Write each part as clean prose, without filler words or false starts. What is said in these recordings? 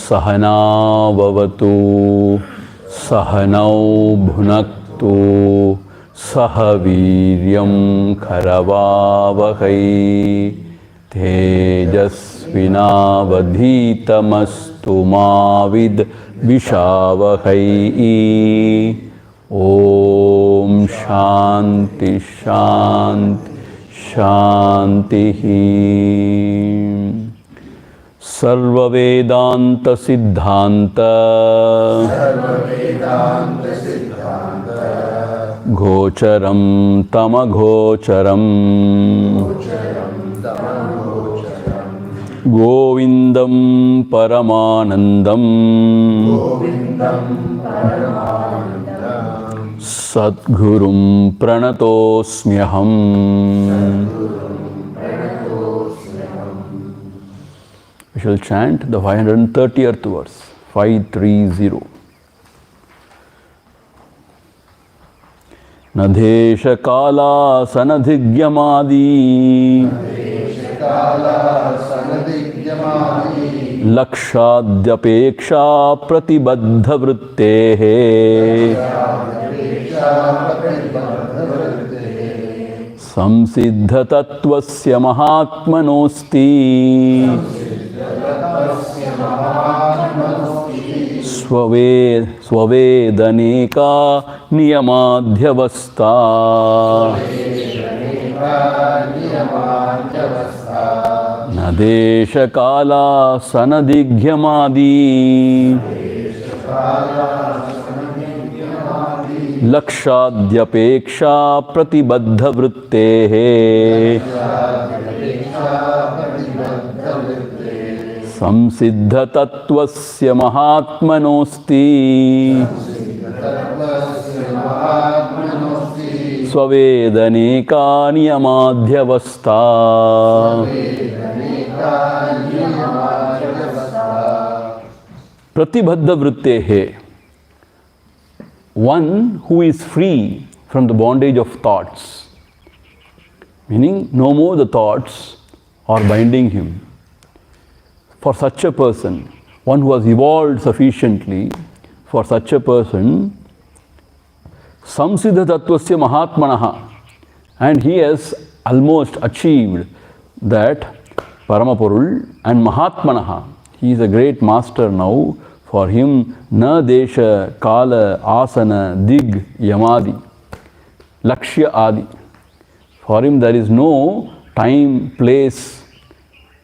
Sahana Vavatu Sahanau Bhunaktu Sahaviryam Karavavahai Tejasvinavadhitamastu Mavid Vishavahai. Om Shanti Shanti Shantihi. Sarva Vedanta Siddhanta Gocharam Tamagocharam Govindam Paramanandam Sadgurum Pranatosmyaham. We shall chant the 530th verse, 530. Nadesha Kala Sanadhigyamadi Lakshadyapeksha Pratibaddha Vrittehe Samsiddha Tattvasya Mahatmanosti Swavedaneka Niyamadhyavasta. Nadesha Kala Sanadhigyamadi Lakshadyapeksha Pratibaddha Vrittehe Samsiddha Tattvasya Mahatmanosti Swavedaneka Niyamadhyavasta. Pratibaddha Vrittehe. One who is free from the bondage of thoughts, meaning no more the thoughts are binding him. For such a person, one who has evolved sufficiently, for such a person, Samsiddha Tattvasya Mahatmanaha, and he has almost achieved that Paramapurul and Mahatmanaha. He is a great master now. For him, na desha, kala, asana, dig, yamadi, lakshya adi. For him there is no time, place,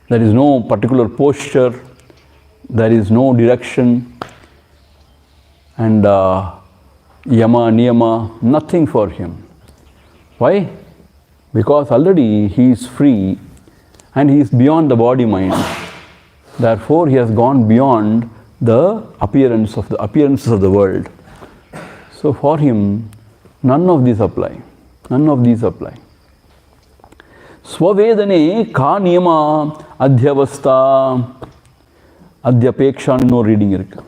there is no particular posture, there is no direction, and yama, niyama, nothing for him. Why? Because already he is free and he is beyond the body mind. Therefore, he has gone beyond the appearances of the world. So for him, none of these apply. None of these apply. Swavedane ka niyama adhyavasta adhyapeksha, no reading irukku.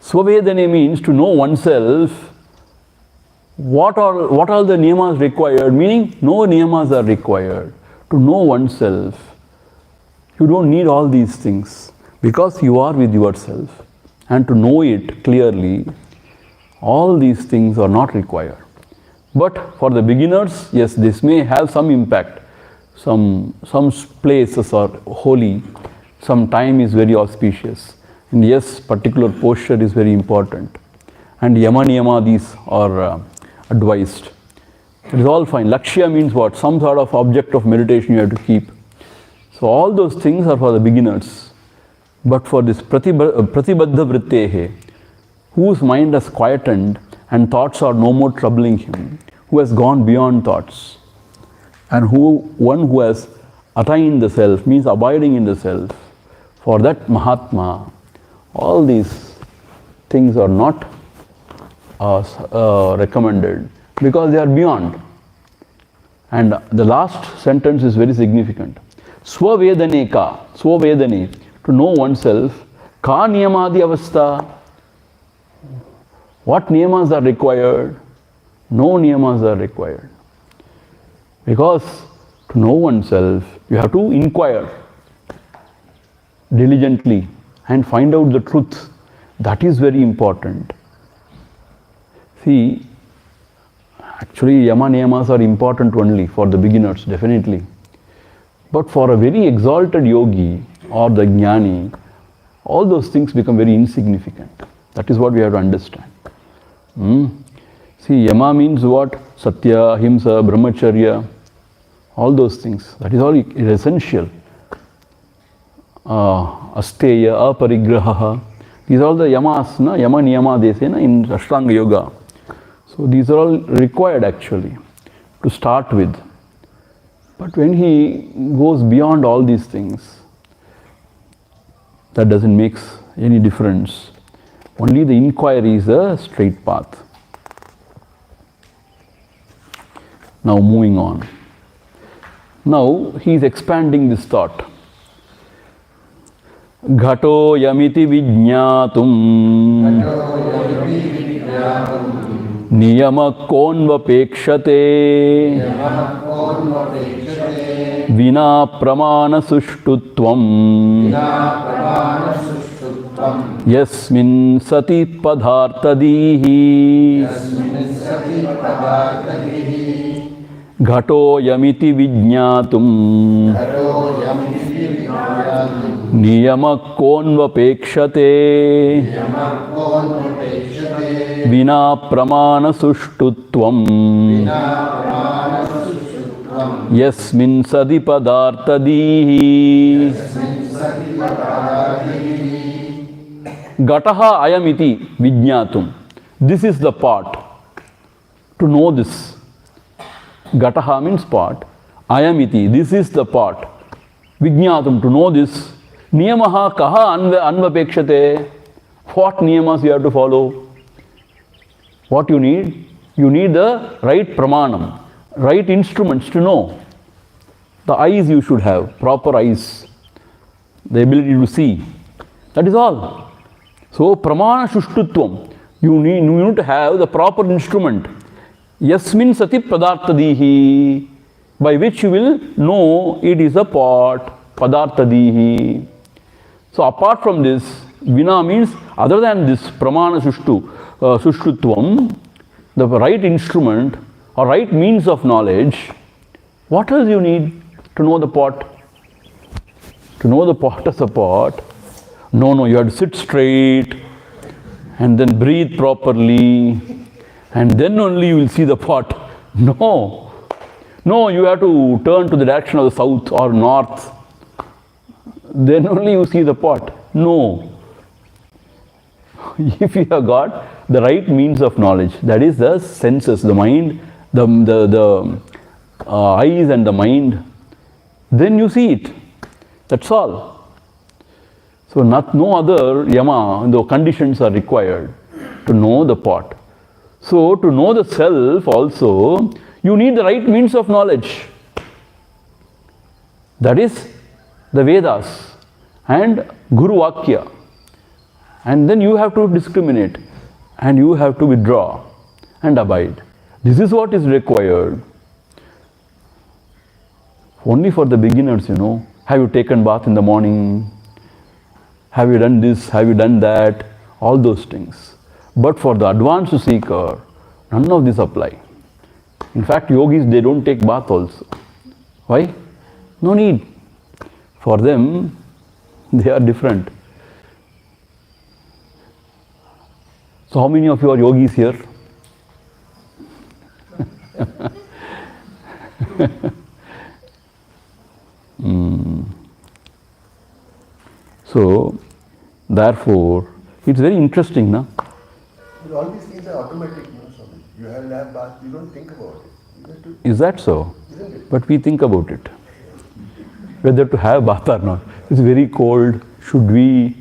Swavedane means to know oneself. What are the niyamas required? Meaning no niyamas are required. To know oneself, you don't need all these things. Because you are with yourself, and to know it clearly, all these things are not required. But for the beginners, yes, this may have some impact. Some places are holy, some time is very auspicious, and yes, particular posture is very important. And yama niyama, these are advised. It is all fine. Lakshya means what? Some sort of object of meditation you have to keep. So all those things are for the beginners. But for this Pratibaddha Vrittehe, whose mind has quietened and thoughts are no more troubling him, who has gone beyond thoughts, and one who has attained the self, means abiding in the self, for that Mahatma, all these things are not recommended because they are beyond. And the last sentence is very significant. Swavedane ka, Swavedane, to know oneself, ka niyamadi avastha. What niyamas are required? No niyamas are required. Because to know oneself, you have to inquire diligently and find out the truth. That is very important. See, actually yama niyamas are important only for the beginners, definitely. But for a very exalted yogi or the jnani, all those things become very insignificant. That is what we have to understand. See, yama means what? Satya, ahimsa, brahmacharya, all those things. That is all essential. Asteya, aparigraha. These are all the yamas, na? Yama niyama they say na, in Ashtanga Yoga. So these are all required actually to start with. But when he goes beyond all these things, that doesn't make any difference. Only the inquiry is a straight path. Now moving on. Now he is expanding this thought. Ghato yamiti vijñātum niyama konvapekshate vina pramana sushtutvam yasmin sati padhartadihi ghato yamiti vijñātum niyama konvapekshate vina pramana sushtutvam yasmin sadi padartadihi gataha ayamiti vijñātum. This is the part to know this. Gataha means part. Ayamiti, this is the part. Vijñātum, to know this. Niyamaha kaha anvapekshate. What niyamas you have to follow? What you need? You need the right pramanam, right instruments to know. The eyes you should have, proper eyes, the ability to see. That is all. So, pramana sushtutvam. You need to have the proper instrument. Yasmin sati padartadihi, by which you will know it is a part. Padartadihi. So, apart from this, vina means other than this pramana sushtutvam, the right instrument or right means of knowledge, what else you need to know the pot? To know the pot as a pot? No, you have to sit straight and then breathe properly and then only you will see the pot. No, you have to turn to the direction of the south or north. Then only you see the pot. No. If you have got the right means of knowledge, that is the senses, the mind, the eyes and the mind, then you see it. That's all. So no other yama, the conditions are required to know the pot. So to know the self also, you need the right means of knowledge. That is the Vedas and Guru Vakya. And then you have to discriminate and you have to withdraw and abide. This is what is required. Only for the beginners, Have you taken bath in the morning? Have you done this? Have you done that? All those things. But for the advanced seeker, none of this apply. In fact, yogis, they don't take bath also. Why? No need. For them, they are different. So how many of you are yogis here? So, therefore, it's very interesting, na? But all these things are automatic, Swami. You have bath, you don't think about it. Is that so? Isn't it? But we think about it. Whether to have bath or not. It's very cold. Should we?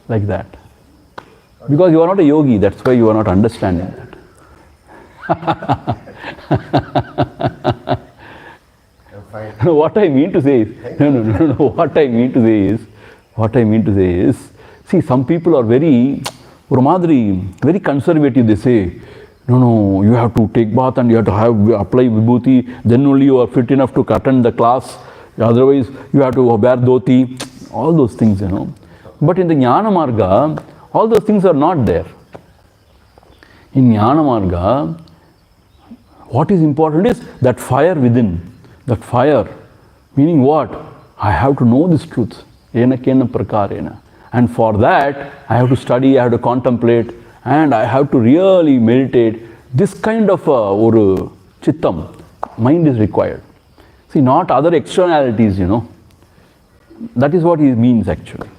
Like that. Because you are not a yogi, that's why you are not understanding that. I'm fine. No, what I mean to say is, no. What I mean to say is, see, some people are very conservative. They say, no, you have to take bath and you have to apply vibhuti, then only you are fit enough to attend the class. Otherwise, you have to wear dhoti. All those things, But in the Jnana Marga, all those things are not there. In Jnana Marga, what is important is that fire within. That fire, meaning what? I have to know this truth. Ena kena prakarena. And for that, I have to study, I have to contemplate, and I have to really meditate. This kind of oru chittam, mind is required. See, not other externalities, That is what he means actually.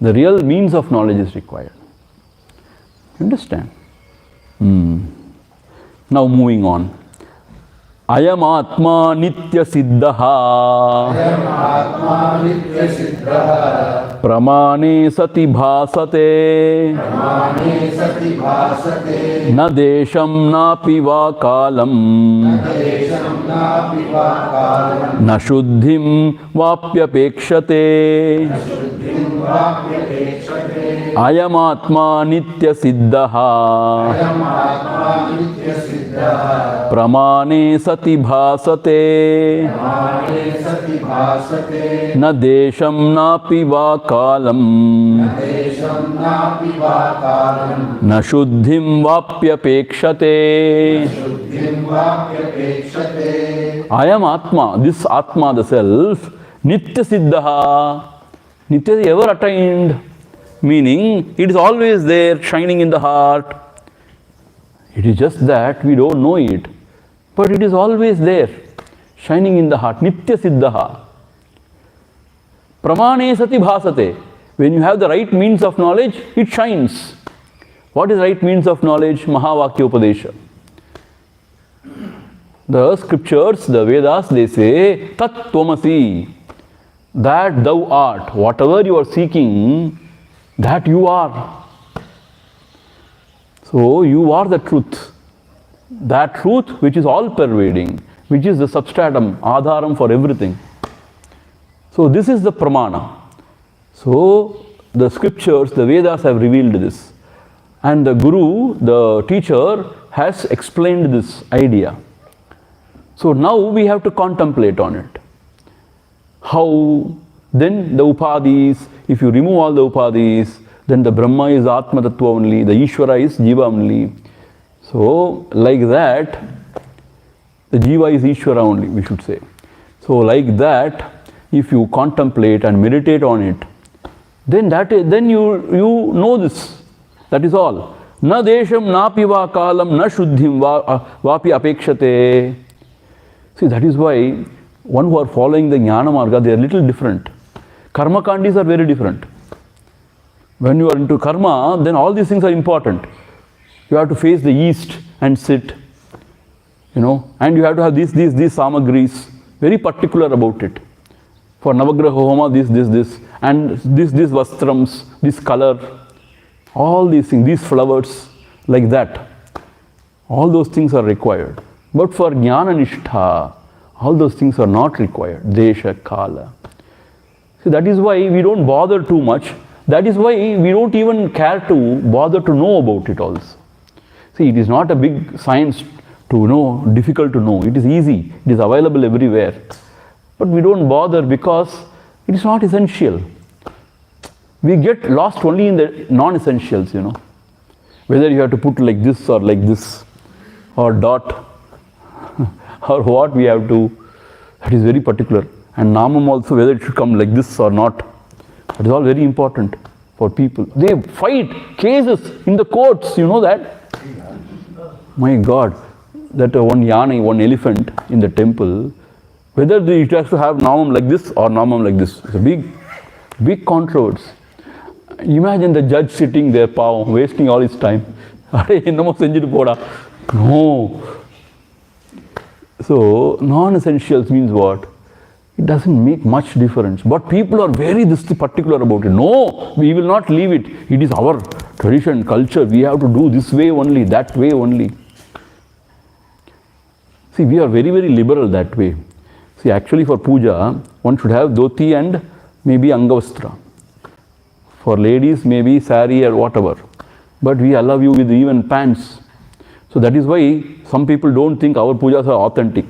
The real means of knowledge is required. You understand? Now moving on. Ayam Atma Nitya Siddhaha. Ayam Atma Nitya Siddhaha. Pramane Sati Bhasate. Pramane Sati Bhasate. Na Desham Na Piva Kalam. Na Desham Na Piva Kalam. Na Shuddhim Vapyapekshate. Na Shuddhim Vapyapekshate. Ayam Atma Nitya Siddhaha. Ayam Atma Nitya Siddhaha. Pramane Sati Bhasate. Pramane Sati Bhasate. Na Desham Na Piva Kalam. Na Desham Na Piva Kalam. Na Shuddhim Vapyapekshate. Shuddhim Vapyapekshate. I am Atma, this Atma, the self, Nitya Siddhaha. Nitya is ever attained, meaning it is always there, shining in the heart. It is just that we don't know it, but it is always there, shining in the heart. Nitya Siddhaha. Pramane Sati Bhasate. When you have the right means of knowledge, it shines. What is right means of knowledge? Mahavakya Upadesha. The scriptures, the Vedas, they say, Tat Tvamasi, that thou art. Whatever you are seeking, that you are. So you are the truth. That truth which is all pervading, which is the substratum, adharam for everything. So this is the pramana. So the scriptures, the Vedas have revealed this. And the Guru, the teacher, has explained this idea. So now we have to contemplate on it. How? Then the upadhis, if you remove all the upadhis, then the Brahma is Atma Tattva only, the Ishvara is Jiva only. So like that, the Jiva is Ishvara only, we should say. So like that, if you contemplate and meditate on it, then you know this. That is all. Na desham na piva kalam na shuddhim vapi apekshate. See, that is why one who are following the Jnana Marga, they are little different. Karma kandis are very different. When you are into karma, then all these things are important. You have to face the east and sit, and you have to have these samagris, very particular about it. For Navagraha Homa, this, and this vastrams, this color, all these things, these flowers, like that. All those things are required. But for Jnana Nishtha, all those things are not required. Desha, Kala. So that is why we don't bother too much. That is why we don't even care to bother to know about it also. See, it is not a big science to know, difficult to know. It is easy. It is available everywhere. But we don't bother because it is not essential. We get lost only in the non-essentials, Whether you have to put like this, or dot, or what we have to, that is very particular. And Namam also, whether it should come like this or not, that is all very important for people. They fight cases in the courts, you know that? My God, that one yana, one elephant in the temple, whether it has to have Namam like this or Namam like this. It's a big controversy. Imagine the judge sitting there, wasting all his time. No. So, non-essentials means what? It doesn't make much difference. But people are very particular about it. No, we will not leave it. It is our tradition, culture. We have to do this way only, that way only. See, we are very, very liberal that way. See, actually for puja, one should have dhoti and maybe angavastra. For ladies, maybe sari or whatever. But we allow you with even pants. So that is why some people don't think our pujas are authentic.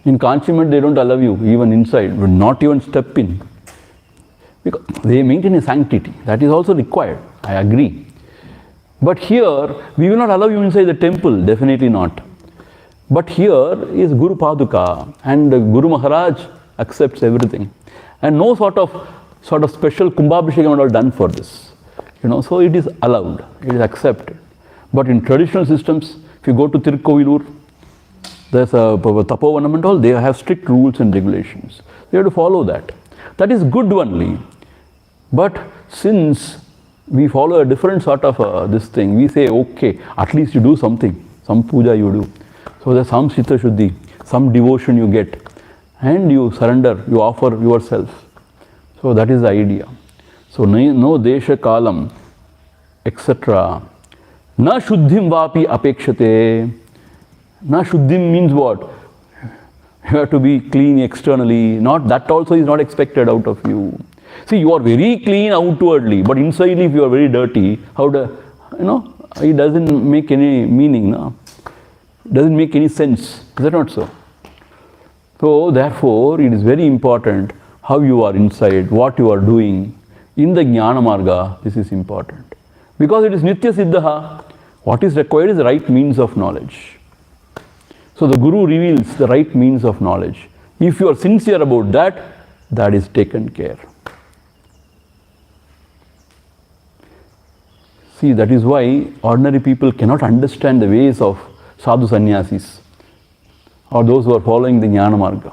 In Kanchimat, they don't allow you even inside, but not even step in. Because they maintain a sanctity. That is also required. I agree. But here, we will not allow you inside the temple. Definitely not. But here is Guru Paduka, and Guru Maharaj accepts everything. And no sort of special Kumbhabhishekam and all done for this. So it is allowed. It is accepted. But in traditional systems, if you go to Tirukkovilur, there's a Tapovanam and all, they have strict rules and regulations. They have to follow that. That is good only. But since we follow a different sort of this thing, we say, okay, at least you do something. Some puja you do. So there's some Chitta Shuddhi, some devotion you get. And you surrender, you offer yourself. So that is the idea. So no desha kalam, etc. Na shuddhim vapi apekshate. Na shuddhim means what? You have to be clean externally. Not that also is not expected out of you. See, you are very clean outwardly, but insidely if you are very dirty, it doesn't make any meaning. No? It doesn't make any sense. Is that not so? So therefore, it is very important how you are inside, what you are doing. In the Jnana Marga, this is important. Because it is Nitya Siddhaha. What is required is the right means of knowledge. So the Guru reveals the right means of knowledge. If you are sincere about that, that is taken care. See, that is why ordinary people cannot understand the ways of sadhu sannyasis or those who are following the Jnana Marga.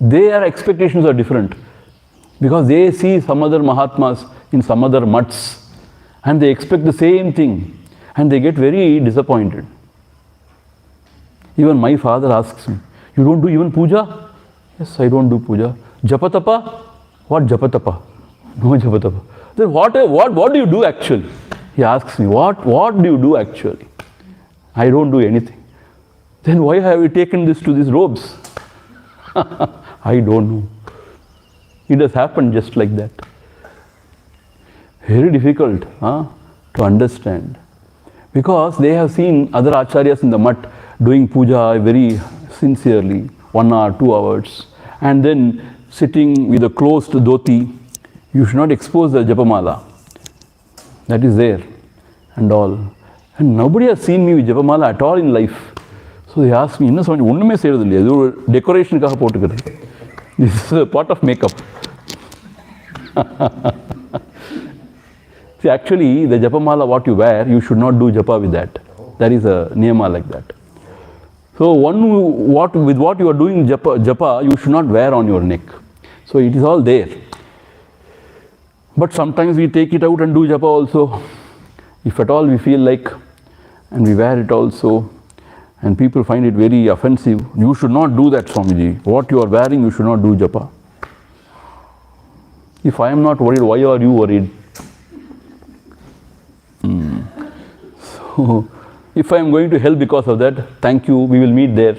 Their expectations are different because they see some other Mahatmas in some other mutts and they expect the same thing and they get very disappointed. Even my father asks me, you don't do even puja? Yes, I don't do puja. Japatapa? What japatapa? No japatapa. Then what do you do actually? He asks me, what do you do actually? I don't do anything. Then why have you taken this to these robes? I don't know. It has happened just like that. Very difficult to understand. Because they have seen other acharyas in the mutt doing puja very sincerely, 1 hour, 2 hours, and then sitting with a closed dhoti. You should not expose the japamala. That is there and all. And nobody has seen me with japamala at all in life. So they ask me, decoration this is a part of makeup. See, actually, the japamala what you wear, you should not do japa with that. There is a niyama like that. So with what you are doing japa, you should not wear on your neck. So it is all there. But sometimes we take it out and do japa also. If at all we feel like, and we wear it also, and people find it very offensive, you should not do that, Swamiji. What you are wearing, you should not do japa. If I am not worried, why are you worried? So, if I am going to hell because of that, thank you, we will meet there.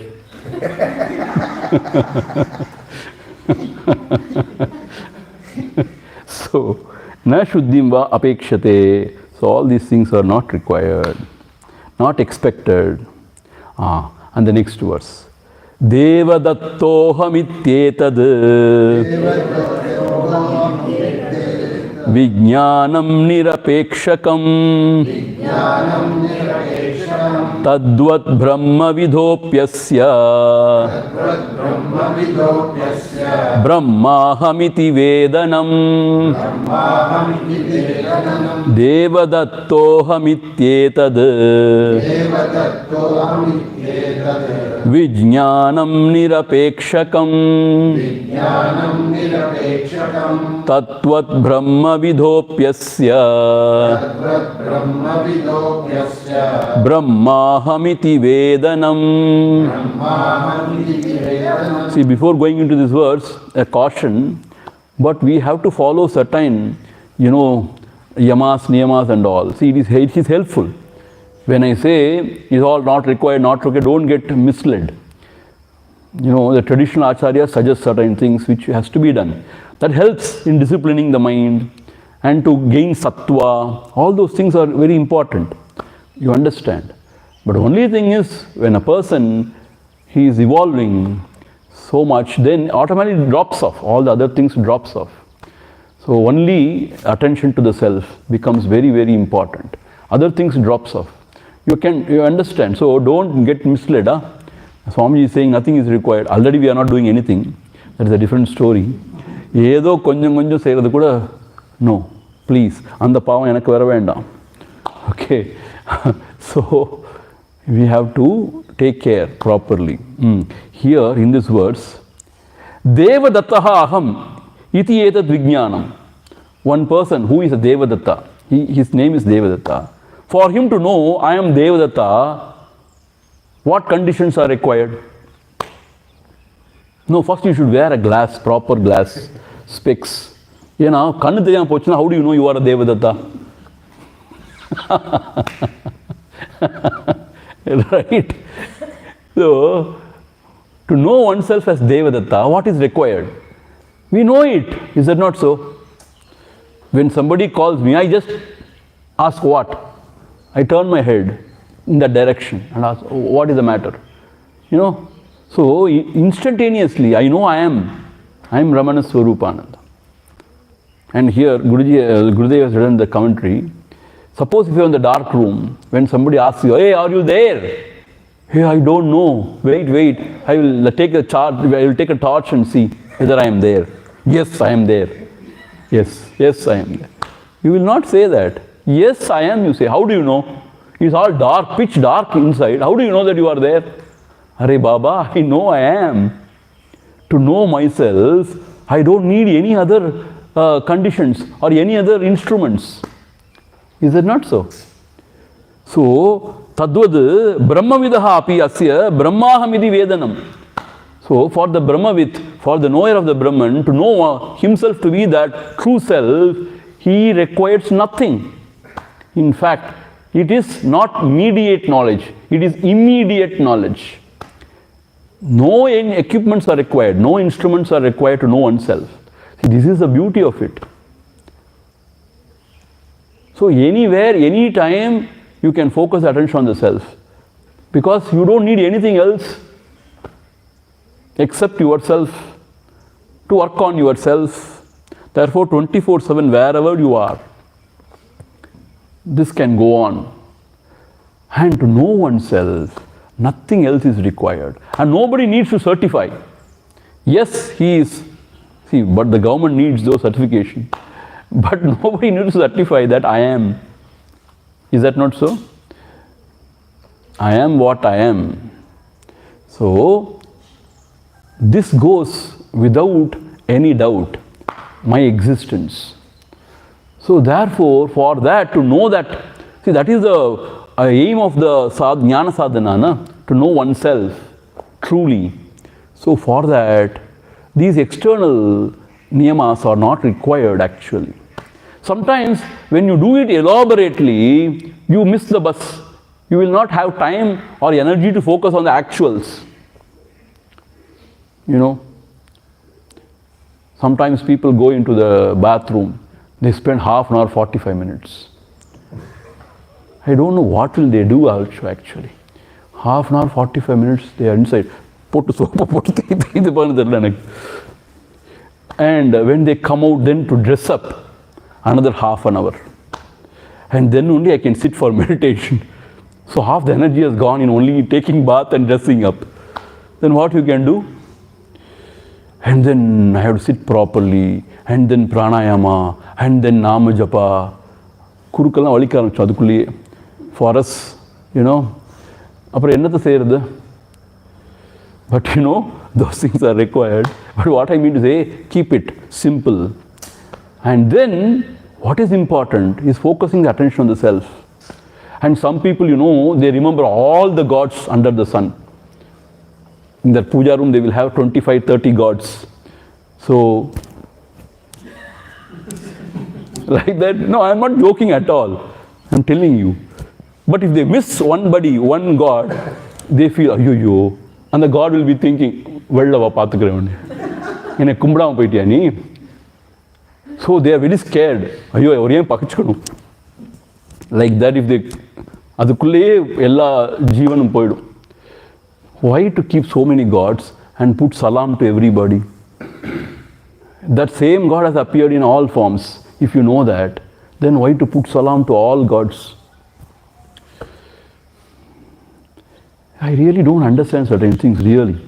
So, na shuddhim va apekshate. So all these things are not required, not expected. And the next verse. Devadattohamityetad Vijnanam nirapekshakam Tadvat brahma vidhopyasya Brahmahamiti vedanam Devadattohamityetad Vijnanam nirapekshakam Tatvat brahma vidhopyasya Brahmahamiti vedanam. See, before going into this verse, a caution, but we have to follow certain, yamas, niyamas and all. See, it is helpful. When I say it is all not required, don't get misled. The traditional acharyas suggest certain things which has to be done. That helps in disciplining the mind and to gain sattva. All those things are very important. You understand. But the only thing is, when a person, he is evolving so much, then automatically drops off. All the other things drops off. So only attention to the self becomes very, very important. Other things drops off. You understand. So don't get misled. Swamiji is saying nothing is required. Already we are not doing anything. That is a different story. ஏதோ கொஞ்சம் கொஞ்சம் செய்கிறது கூட no, please, அந்த பாவம் எனக்கு வர வேண்டாம். Okay, so we have to take care properly. Here in this verse, Devadattaha aham iti etat vijnanam. One person who is a Devadatta, his name is Devadatta. For him to know I am Devadatta, what conditions are required? No, first you should wear a glass, proper glass, specs. You know, kannu theriyama pochuna, how do you know you are a Devadatta? Right? So, to know oneself as Devadatta, what is required? We know it. Is that not so? When somebody calls me, I just ask what? I turn my head in that direction and ask, what is the matter? You know? So, instantaneously, I know I am Ramana Swaroopananda. And here, Gurudev has written the commentary. Suppose if you are in the dark room, when somebody asks you, hey, are you there? Hey, I don't know. Wait. I will take a torch and see whether I am there. Yes, I am there. Yes, I am there. You will not say that. Yes, I am, you say. How do you know? It's all dark, pitch dark inside. How do you know that you are there? Arey Baba, I know I am. To know myself, I don't need any other conditions or any other instruments. Is it not so? So, tadvad brahmavidaha api asya brahmahamidi vedanam. So, for the brahmavit, for the knower of the Brahman, to know himself to be that true self, he requires nothing. In fact, it is not mediate knowledge, it is immediate knowledge. No any equipments are required, no instruments are required to know oneself. See, this is the beauty of it. So anywhere, anytime, you can focus attention on the self. Because you don't need anything else except yourself, to work on yourself. Therefore, 24/7, wherever you are, this can go on. And to know oneself, nothing else is required. And nobody needs to certify. Yes, but the government needs those certification. But nobody needs to certify that I am. Is that not so? I am what I am. So, this goes without any doubt, my existence. So therefore, for that, to know that, see, that is the aim of the jnana sadhana, to know oneself truly. So for that, these external niyamas are not required actually. Sometimes when you do it elaborately, you miss the bus. You will not have time or energy to focus on the actuals. You know, sometimes people go into the bathroom, they spend half an hour, 45 minutes. I don't know what will they do actually. Half an hour, 45 minutes, they are inside. And when they come out then to dress up, another half an hour. And then only I can sit for meditation. So half the energy has gone in only taking bath and dressing up. Then what you can do? And then I have to sit properly, and then pranayama, and then nama japa. Kurukallam valikka arambichu adukulle. For us, you know, apra ennatha seiradhu? But you know, those things are required. But what I mean to say, keep it simple. And then, what is important is focusing the attention on the self. And some people, you know, they remember all the gods under the sun. In their puja room, they will have 25, 30 gods. So, like that, no, I am not joking at all. I am telling you. But if they miss one god, they feel, ayyo, and the god will be thinking, Vellava paathukuren. Ene kumbadama poitiya nee? So they are very scared. Ayyo, avaru yen pakachukonu. Like that, if they, adukulle ella jeevanam poidum. Why to keep so many gods and put salam to everybody? That same God has appeared in all forms. If you know that, then why to put salam to all gods? I really don't understand certain things, really.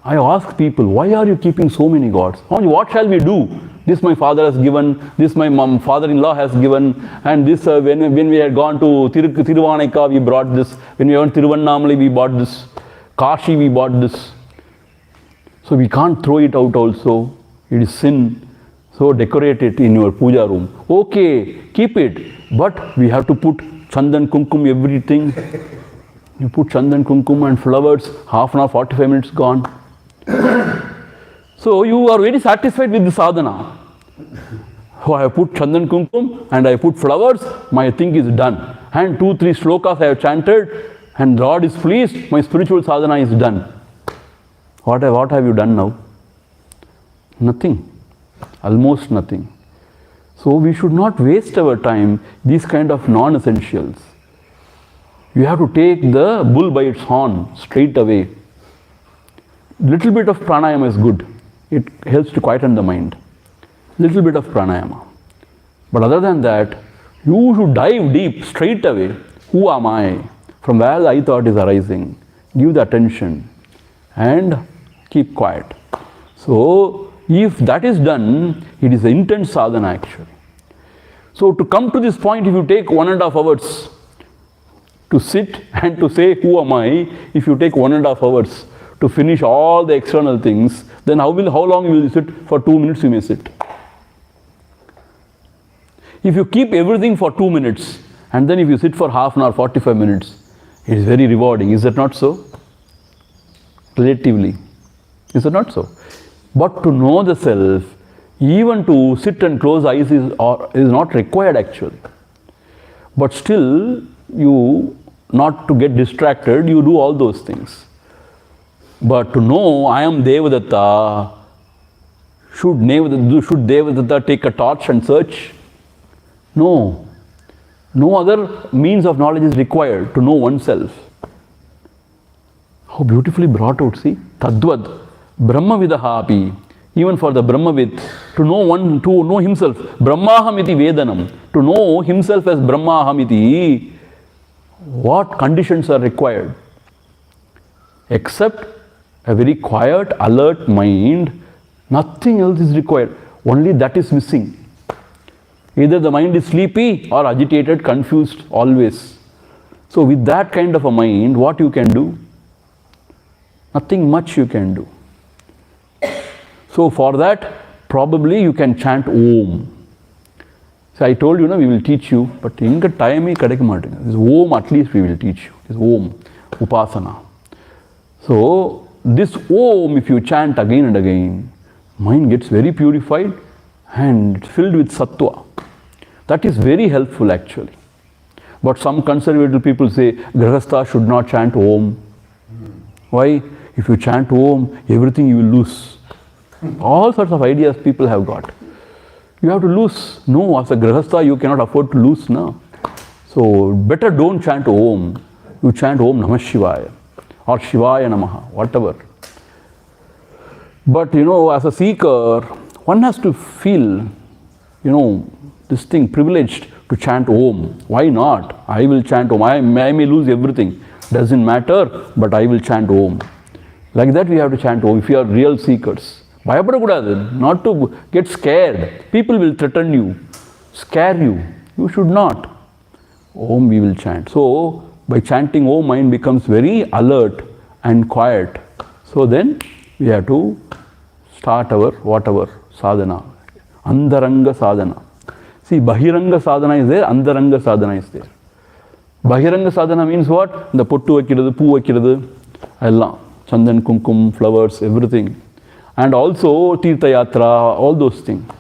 I ask people, why are you keeping so many gods? What shall we do? This my father has given, this my father-in-law has given, and this when we had gone to Tiruvannamalai, we brought this. When we went to Tiruvannamalai, we bought this. Kashi, we bought this. So we can't throw it out also. It is sin. So decorate it in your puja room. Okay, keep it. But we have to put chandan, kumkum, everything. You put chandan, kumkum and flowers, half an hour, 45 minutes gone. So you are very satisfied with the sadhana. So I have put chandan, kumkum and I put flowers, my thing is done. And 2-3 shlokas I have chanted and Lord is pleased, my spiritual sadhana is done. What have you done now? Nothing. Almost nothing. So we should not waste our time, these kind of non-essentials. You have to take the bull by its horn straight away. Little bit of pranayama is good. It helps to quieten the mind. Little bit of pranayama. But other than that, you should dive deep straight away. Who am I? From where the I thought is arising. Give the attention and keep quiet. So, if that is done, it is an intense sadhana actually. So, to come to this point, if you take 1.5 hours to sit and to say, who am I? If you take 1.5 hours to finish all the external things, then how long will you sit? For 2 minutes you may sit. If you keep everything for 2 minutes, and then if you sit for half an hour, 45 minutes, it is very rewarding. Is that not so? Relatively. Is it not so? But to know the self, even to sit and close eyes is not required actually. But still, you, not to get distracted, you do all those things. But to know I am Devadatta, should Devadatta take a torch and search? No. No other means of knowledge is required to know oneself. How beautifully brought out, see? Tadvad, Brahmavidaha api. Even for the Brahmavid, to know himself, Brahmahamiti Vedanam, to know himself as Brahmahamiti, what conditions are required? Except a very quiet, alert mind, nothing else is required. Only that is missing. Either the mind is sleepy or agitated, confused, always. So with that kind of a mind, what you can do? Nothing much you can do. So for that, probably you can chant Om. So I told you, we will teach you, but inga time hi kadika maatenge. This Om at least we will teach you. This Om, Upasana. So this Om, if you chant again and again, mind gets very purified and filled with sattva. That is very helpful actually. But some conservative people say, Grahastha should not chant Om. Why? If you chant Om, everything you will lose. All sorts of ideas people have got. You have to lose. No, as a Grahastha, you cannot afford to lose now. So better don't chant Om. You chant Om Namah Shivaya or Shivaya Namaha, whatever. But as a seeker, one has to feel, this thing privileged to chant Om. Why not? I will chant Om. I may lose everything. Doesn't matter, but I will chant Om. Like that we have to chant Om if we are real seekers. Not to get scared. People will threaten you, scare you. You should not. Om we will chant. So by chanting Om, mind becomes very alert and quiet. So then we have to start our whatever sadhana. Andaranga sadhana. See, Bahiranga sadhana is there, Andaranga sadhana is there. Bahiranga sadhana means what? The pottu vakkiradu, poo vakkiradu, ella, chandan, kumkum, flowers, everything. And also Tirtha Yatra, all those things.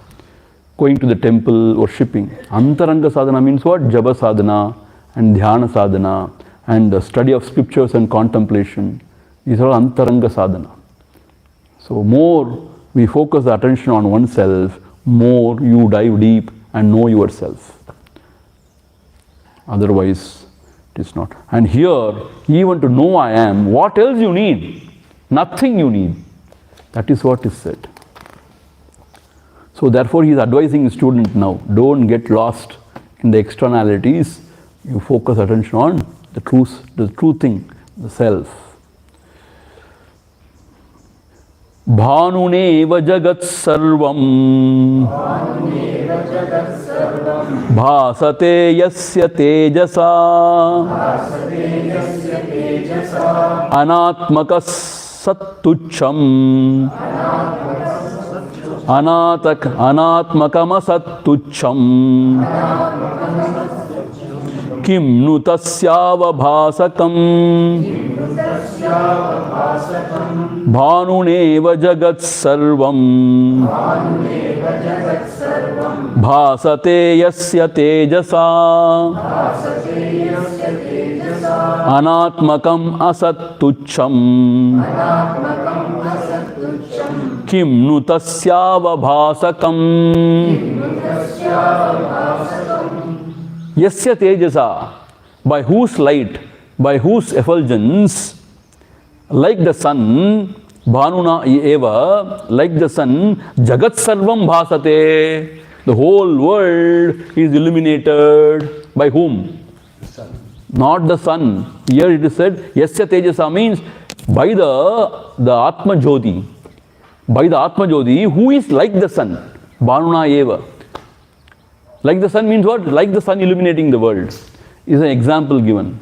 Going to the temple, worshipping. Antaranga sadhana means what? Japa sadhana and dhyana sadhana and the study of scriptures and contemplation. These are all Antaranga sadhana. So more we focus the attention on oneself, more you dive deep and know yourself. Otherwise, it is not. And here, even to know I am, what else you need? Nothing you need. That is what is said. So therefore he is advising his student now, don't get lost in the externalities, you focus attention on the true thing, the self. Bhanuneva jagat sarvam bhasate yasya tejasa anatmakas sattucham anatmakamasattucham kim nu tasyavabhasakam bhanuneva jagat sarvam bhasate yasya tejasa anatmakam asattucham kim nu tasyavabhasakam yasya tejasa, by whose light, by whose effulgence, like the sun, Bhanuna eva, like the sun, Jagat Sarvam Bhasate, the whole world is illuminated. By whom? The sun. Not the sun. Here it is said, Yasya Tejasa means by the Atma Jyoti. By the Atma Jyoti, who is like the sun? Bhanuna eva. Like the sun means what? Like the sun illuminating the world. Is an example given.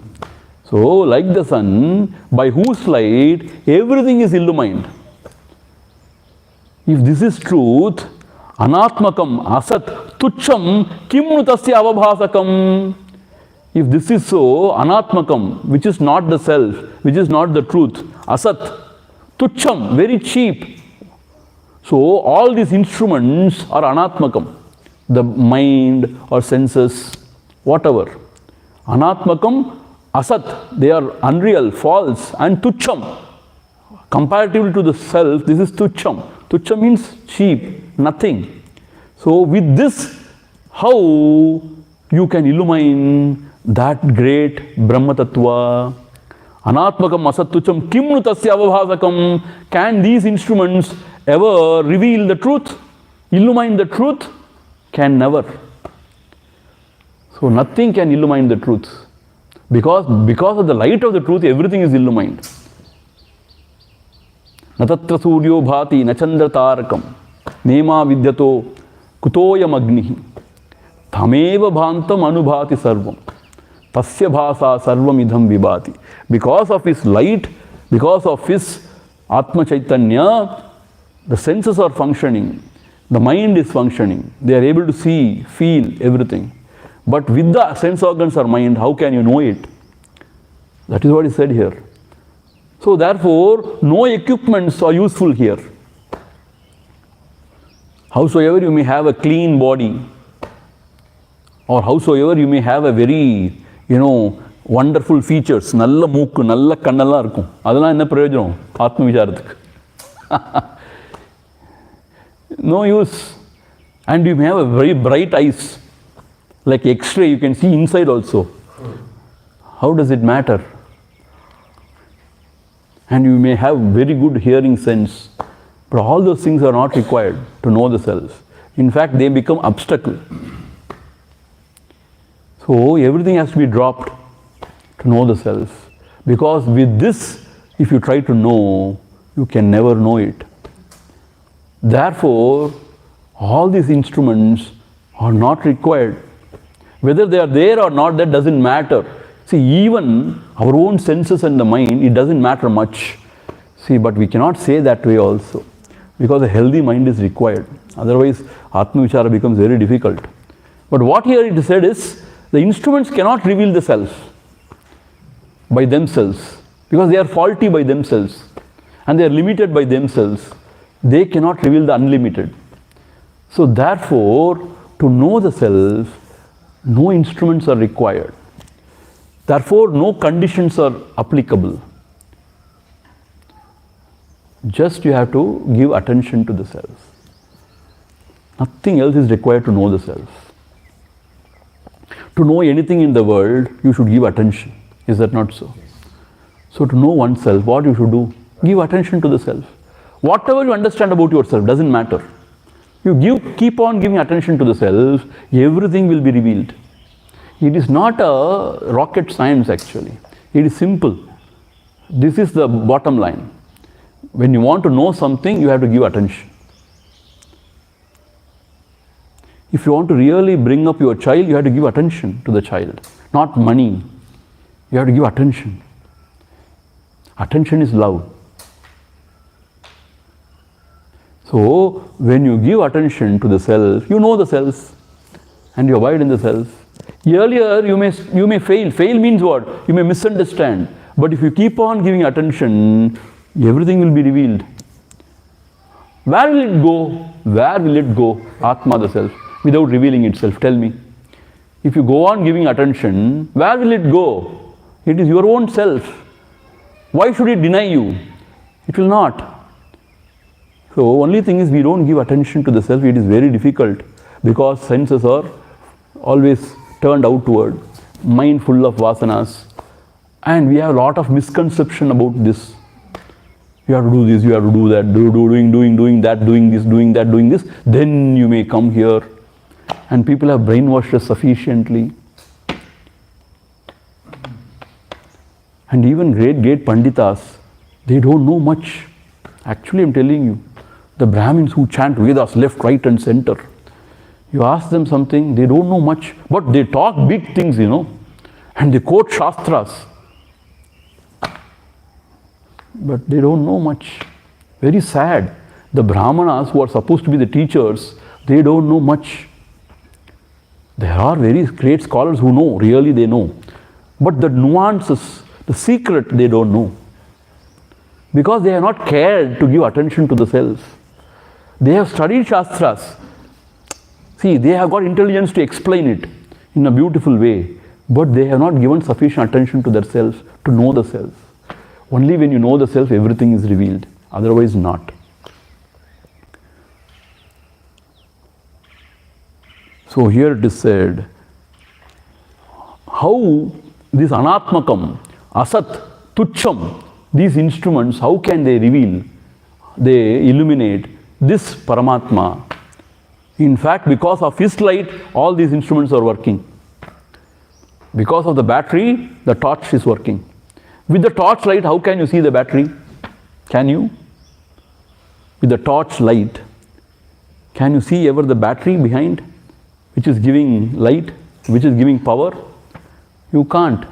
So, like the sun, by whose light everything is illumined. If this is truth, anatmakam, asat, tucham, kim nu tasya avabhasakam. If this is so, anatmakam, which is not the self, which is not the truth, asat, tucham, very cheap. So, all these instruments are anatmakam. The mind or senses, whatever. Anatmakam, asat, they are unreal, false, and tucham. Comparatively to the self, this is tucham. Tucham means cheap, nothing. So with this, how you can illumine that great Brahma Tattva? Anatmakam asat tucham kim nu tasya avabhasakam. Can these instruments ever reveal the truth? Illumine the truth? Can never. So nothing can illumine the truth. Because of the light of the truth, everything is illumined. Natatra suryo bhati nachandra tarakam nema vidyato kutoyam agnihi thameva bhantam anubhati sarvam tasya bhasa sarvam idham vibhati. Because of his light, because of his Atma Chaitanya, the senses are functioning, the mind is functioning, they are able to see, feel everything. But with the sense organs or mind, how can you know it? That is what is said here. So therefore, no equipments are useful here. Howsoever you may have a clean body, or howsoever you may have a very, wonderful features, nalla mookku, nalla kannalla irukkum. Adala enna prayojanam? Atma vicharathukku. No use. And you may have a very bright eyes. Like X-ray, you can see inside also. How does it matter? And you may have very good hearing sense. But all those things are not required to know the self. In fact, they become obstacle. So everything has to be dropped to know the self. Because with this, if you try to know, you can never know it. Therefore, all these instruments are not required. Whether they are there or not, that doesn't matter. See, even our own senses and the mind, it doesn't matter much. See, but we cannot say that way also. Because a healthy mind is required. Otherwise, Atma Vichara becomes very difficult. But what here it is said is, the instruments cannot reveal the self by themselves. Because they are faulty by themselves. And they are limited by themselves. They cannot reveal the unlimited. So therefore, to know the self, no instruments are required. Therefore, no conditions are applicable. Just you have to give attention to the self. Nothing else is required to know the self. To know anything in the world, you should give attention. Is that not so? So to know oneself, what you should do? Give attention to the self. Whatever you understand about yourself doesn't matter. Keep on giving attention to the self, everything will be revealed. It is not a rocket science actually. It is simple. This is the bottom line. When you want to know something, you have to give attention. If you want to really bring up your child, you have to give attention to the child, not money. You have to give attention. Attention is love. So, when you give attention to the self, you know the self and you abide in the self. Earlier, you may fail. Fail means what? You may misunderstand. But if you keep on giving attention, everything will be revealed. Where will it go? Where will it go? Atma, the self, without revealing itself. Tell me. If you go on giving attention, where will it go? It is your own self. Why should it deny you? It will not. So, only thing is we don't give attention to the self. It is very difficult because senses are always turned outward, mind full of vasanas, and we have a lot of misconception about this. You have to do this, you have to do that, doing that, doing this, doing that, doing this, then you may come here. And people have brainwashed us sufficiently. And even great Panditas, they don't know much. Actually, I'm telling you, the Brahmins who chant Vedas left, right and center, you ask them something, they don't know much, but they talk big things, and they quote Shastras. But they don't know much. Very sad. The Brahmanas who are supposed to be the teachers, they don't know much. There are very great scholars who know, really they know. But the nuances, the secret, they don't know. Because they have not cared to give attention to the self. They have studied Shastras. See, they have got intelligence to explain it in a beautiful way, but they have not given sufficient attention to their self, to know the self. Only when you know the self, everything is revealed, otherwise not. So here it is said, how this anatmakam, asat, tucham, these instruments, how can they reveal, they illuminate this Paramatma? In fact, because of his light, all these instruments are working. Because of the battery, the torch is working. With the torch light, how can you see the battery? Can you? With the torch light, can you see ever the battery behind, which is giving light, which is giving power? You can't.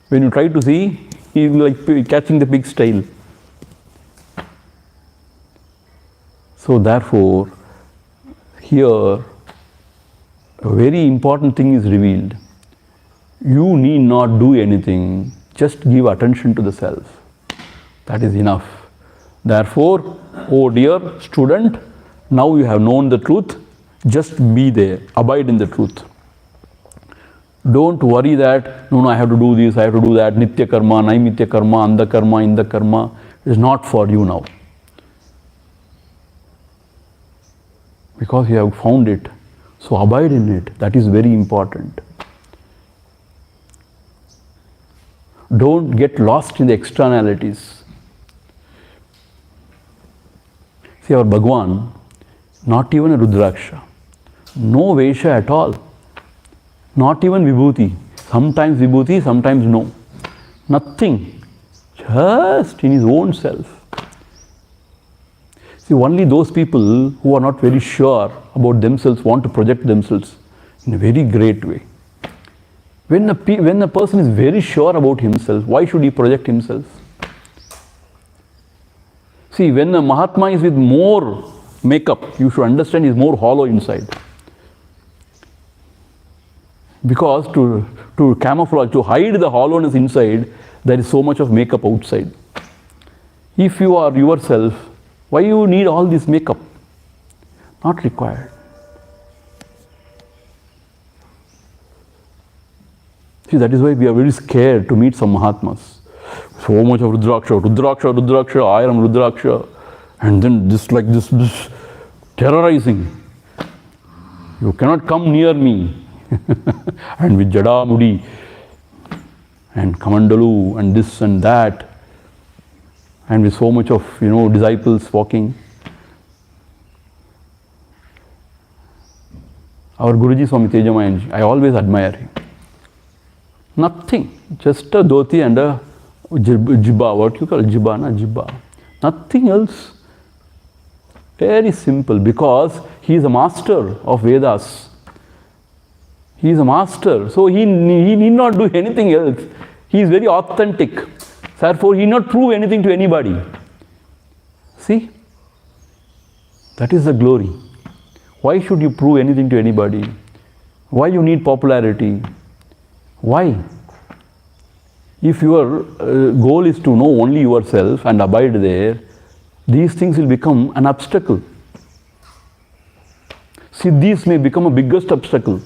When you try to see, he is like catching the pig's tail. So therefore, here a very important thing is revealed. You need not do anything, just give attention to the self. That is enough. Therefore, oh dear student, now you have known the truth, just be there, abide in the truth. Don't worry that, no, I have to do this, I have to do that, nitya karma, naimitya karma, anda karma, inda karma. It is not for you now. Because you have found it. So abide in it. That is very important. Don't get lost in the externalities. See, our Bhagwan, not even a Rudraksha, no Vesha at all, not even Vibhuti, sometimes Vibhuti, sometimes no, nothing, just in his own self. See, only those people who are not very sure about themselves want to project themselves in a very great way. When a person is very sure about himself, why should he project himself? See, when a Mahatma is with more makeup, you should understand he is more hollow inside. Because to camouflage, to hide the hollowness inside, there is so much of makeup outside. If you are yourself, why you need all this makeup? Not required. See, that is why we are very scared to meet some Mahatmas. So much of Rudraksha, Rudraksha, Rudraksha, I am Rudraksha. And then this terrorizing. You cannot come near me. And with Jada Mudi and Kamandalu and this and that. And with so much of, disciples walking. our Guruji Swami Tejamayanji, I always admire him. Nothing, just a dhoti and a jibba, what you call jibba, na jibba. Nothing else. Very simple, because he is a master of Vedas. He is a master, so he need not do anything else. He is very authentic. Therefore, he need not prove anything to anybody. See? That is the glory. Why should you prove anything to anybody? Why you need popularity? Why? If your goal is to know only yourself and abide there, these things will become an obstacle. Siddhis may become a biggest obstacle.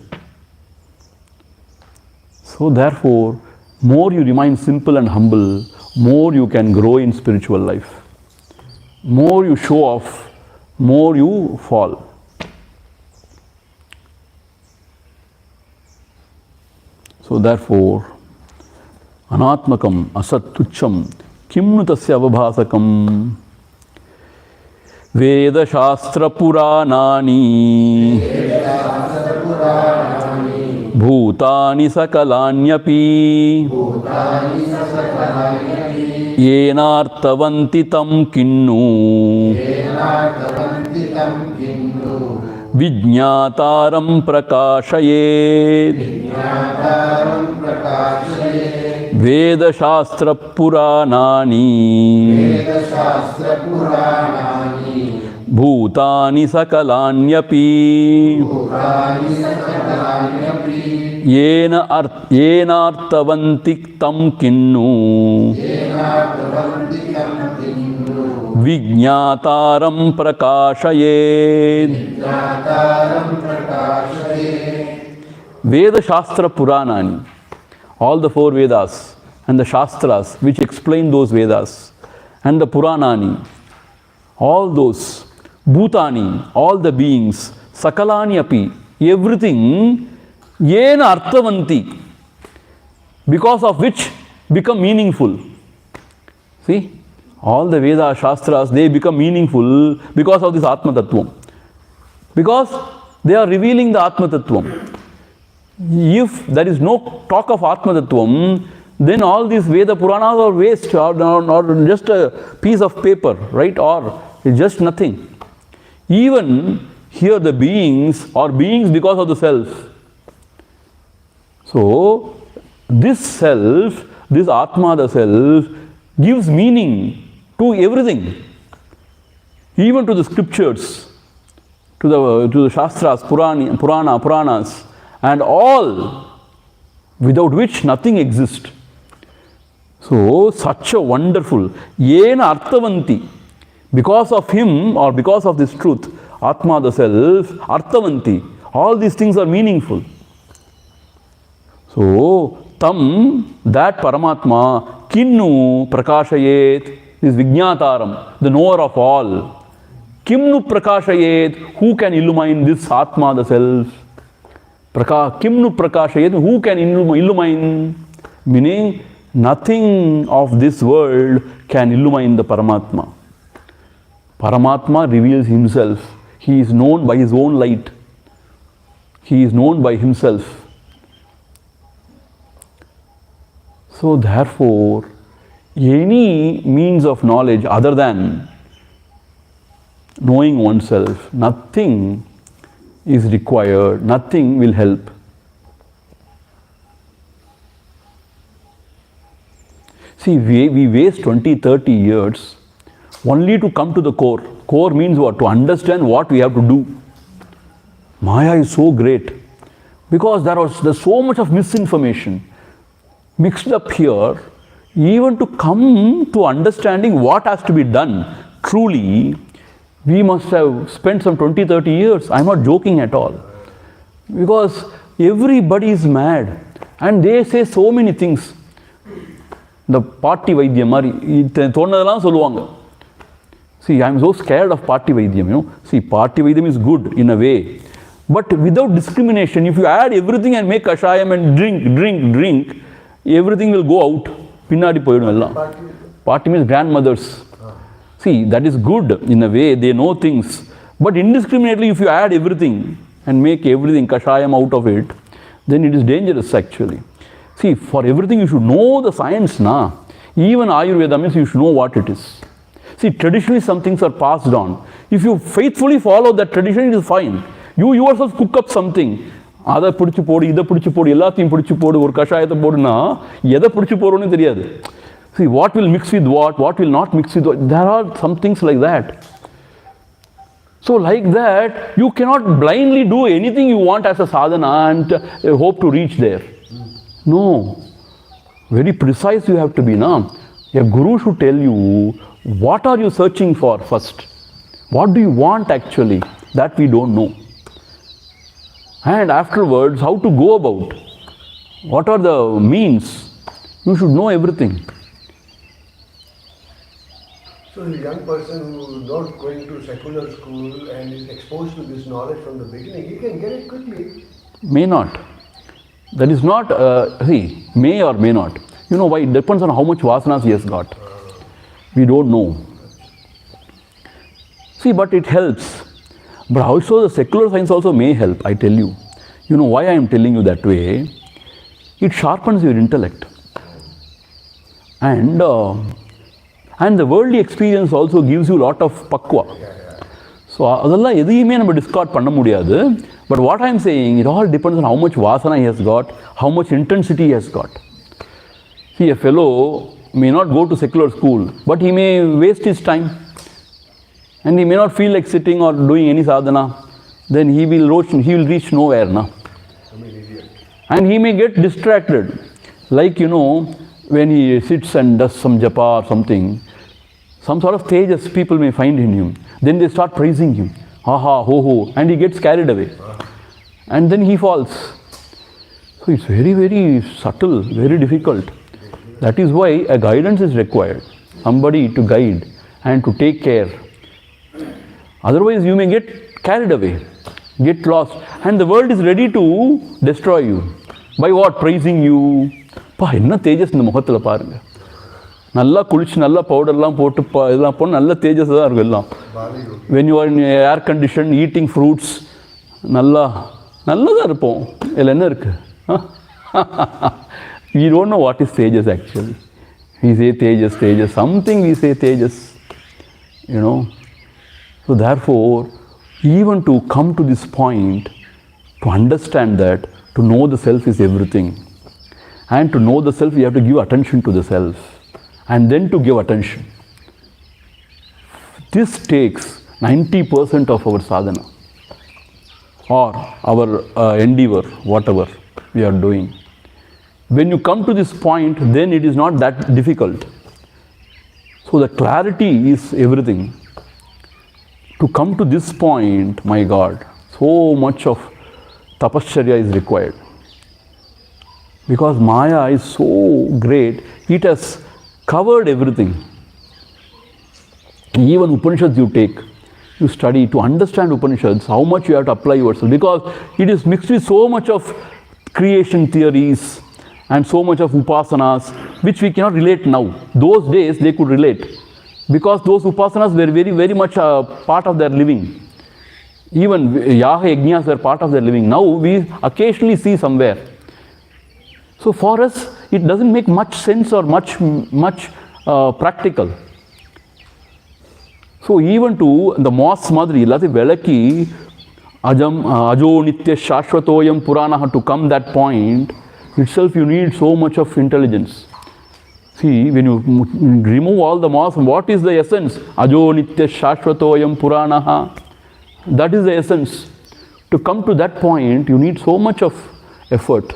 So therefore, more you remain simple and humble, more you can grow in spiritual life. More you show off, more you fall. So therefore, anatmakam asat tucham kimnu tasya avabhasakam Veda Shastra Puranani Bhutani Sakalanyapi Yenartavanti tam kinnu Vijñātāram prakāṣayet Veda Shastra Purānāni Bhūtāni Sakalanyapi Yenārtavanti tam kinnu Vijñātāram prakāṣayet. Veda Shastra Puranani, all the 4 Vedas and the Shastras which explain those Vedas, and the Puranani, all those, Bhutani, all the beings, Sakalani api, everything, Yena Arthavanti, because of which become meaningful. See? All the Veda Shastras, they become meaningful because of this Atma Tattvam. Because they are revealing the Atma Tattvam. If there is no talk of Atma Tattvam, then all these Veda Puranas are waste, or just a piece of paper, right? Or it's just nothing. Even here the beings are beings because of the self. So, this self, this Atma, the self, gives meaning to everything, even to the scriptures, to the Shastras, Puranas, and all, without which nothing exists. So, such a wonderful, Yena Arthavanti, because of him or because of this truth, Atma, the self, Arthavanti, all these things are meaningful. So, tam, that Paramatma, kinnu prakashayet, is Vijñātāram, the knower of all. Kimnu prakashayet, who can illumine this Atma, the self? Kimnu prakashayet, who can illumine? Meaning, nothing of this world can illumine the Paramatma. Paramatma reveals himself. He is known by his own light. He is known by himself. So therefore, any means of knowledge other than knowing oneself, nothing is required, nothing will help. See, we waste 20-30 years only to come to the core. Core means what? To understand what we have to do. Maya is so great because there's so much of misinformation mixed up here. Even to come to understanding what has to be done, truly, we must have spent some 20-30 years. I'm not joking at all. Because everybody is mad and they say so many things. The party Vidya Mari, see, I'm so scared of party Vidyam, See, party Vidyam is good in a way. But without discrimination, if you add everything and make kashayam and drink, everything will go out. Pinnadi poyidum ella. Party means grandmothers. See, that is good in a way, they know things. But indiscriminately, if you add everything, and make everything kashayam out of it, then it is dangerous actually. See, for everything you should know the science, na. Even Ayurveda means you should know what it is. See, traditionally some things are passed on. If you faithfully follow that tradition, it is fine. You yourself cook up something. அதை பிடிச்சி போடு, இதை பிடிச்சி போடு, எல்லாத்தையும் பிடிச்சி போடு, ஒரு கஷாயத்தை போடுனா எதை பிடிச்சி போடுன்னு தெரியாது. See, what will mix with what will not mix with what. There are some things like that. So like that, you cannot blindly do anything you want as a sadhana and hope to reach there. No. Very precise you have to be, na? A guru should tell you, what are you searching for first? What do you want actually? That we don't know. And afterwards, how to go about? What are the means? You should know everything. So the young person who is not going to secular school and is exposed to this knowledge from the beginning, he can get it quickly. May not. That is not, see, may or may not. You know why? It depends on how much vasanas he has got. We don't know. See, but it helps. But also the secular science also may help, I tell you. You know why I am telling you that way? It sharpens your intellect. And the worldly experience also gives you a lot of pakwa. So, அதெல்லாம் எதையுமே நம்ம discard பண்ண முடியாது. But what I am saying, it all depends on how much vasana he has got, how much intensity he has got. See, a fellow may not go to secular school, but he may waste his time. And he may not feel like sitting or doing any sadhana. Then he will reach nowhere. Na? And he may get distracted. Like, you know, when he sits and does some japa or something, some sort of tejas people may find in him. Then they start praising him. Ha ha, ho ho. And he gets carried away. And then he falls. So it's very, very subtle, very difficult. That is why a guidance is required. Somebody to guide and to take care. Otherwise you may get carried away, get lost. And the world is ready to destroy you. By what? Praising you. Pa, enna tejas இந்த முகத்துல பாருங்க. நல்லா குளிச்சு நல்லா பவுடர்லாம் போட்டு இதெல்லாம் போட்டு நல்ல தேஜஸ் தான் இருக்கும் எல்லாம். When you are in air condition eating fruits, நல்லதா இருப்போம். இதுல என்ன இருக்கு? We don't know what is tejas actually. We say tejas, something we say tejas. You know. So therefore, even to come to this point, to understand that, to know the self is everything. And to know the self, we have to give attention to the self. And then to give attention. This takes 90% of our sadhana. Or our endeavor, whatever we are doing. When you come to this point, then it is not that difficult. So the clarity is everything. To come to this point, my God, so much of tapasya is required. Because Maya is so great, it has covered everything. Even Upanishads you take, you study to understand Upanishads, how much you have to apply yourself. Because it is mixed with so much of creation theories and so much of upasanas, which we cannot relate now. Those days they could relate. Because those upasanas were very, very much a part of their living. Even yaga yajnas were part of their living. Now we occasionally see somewhere. So for us, it doesn't make much sense or much practical. So even to the moss madri, lati velaki, ajo nitya shashvatoyam puranaha, to come that point, itself you need so much of intelligence. See, when you remove all the moss, what is the essence? Ajo nitya shashvatoyam puranaha. That is the essence. To come to that point, you need so much of effort.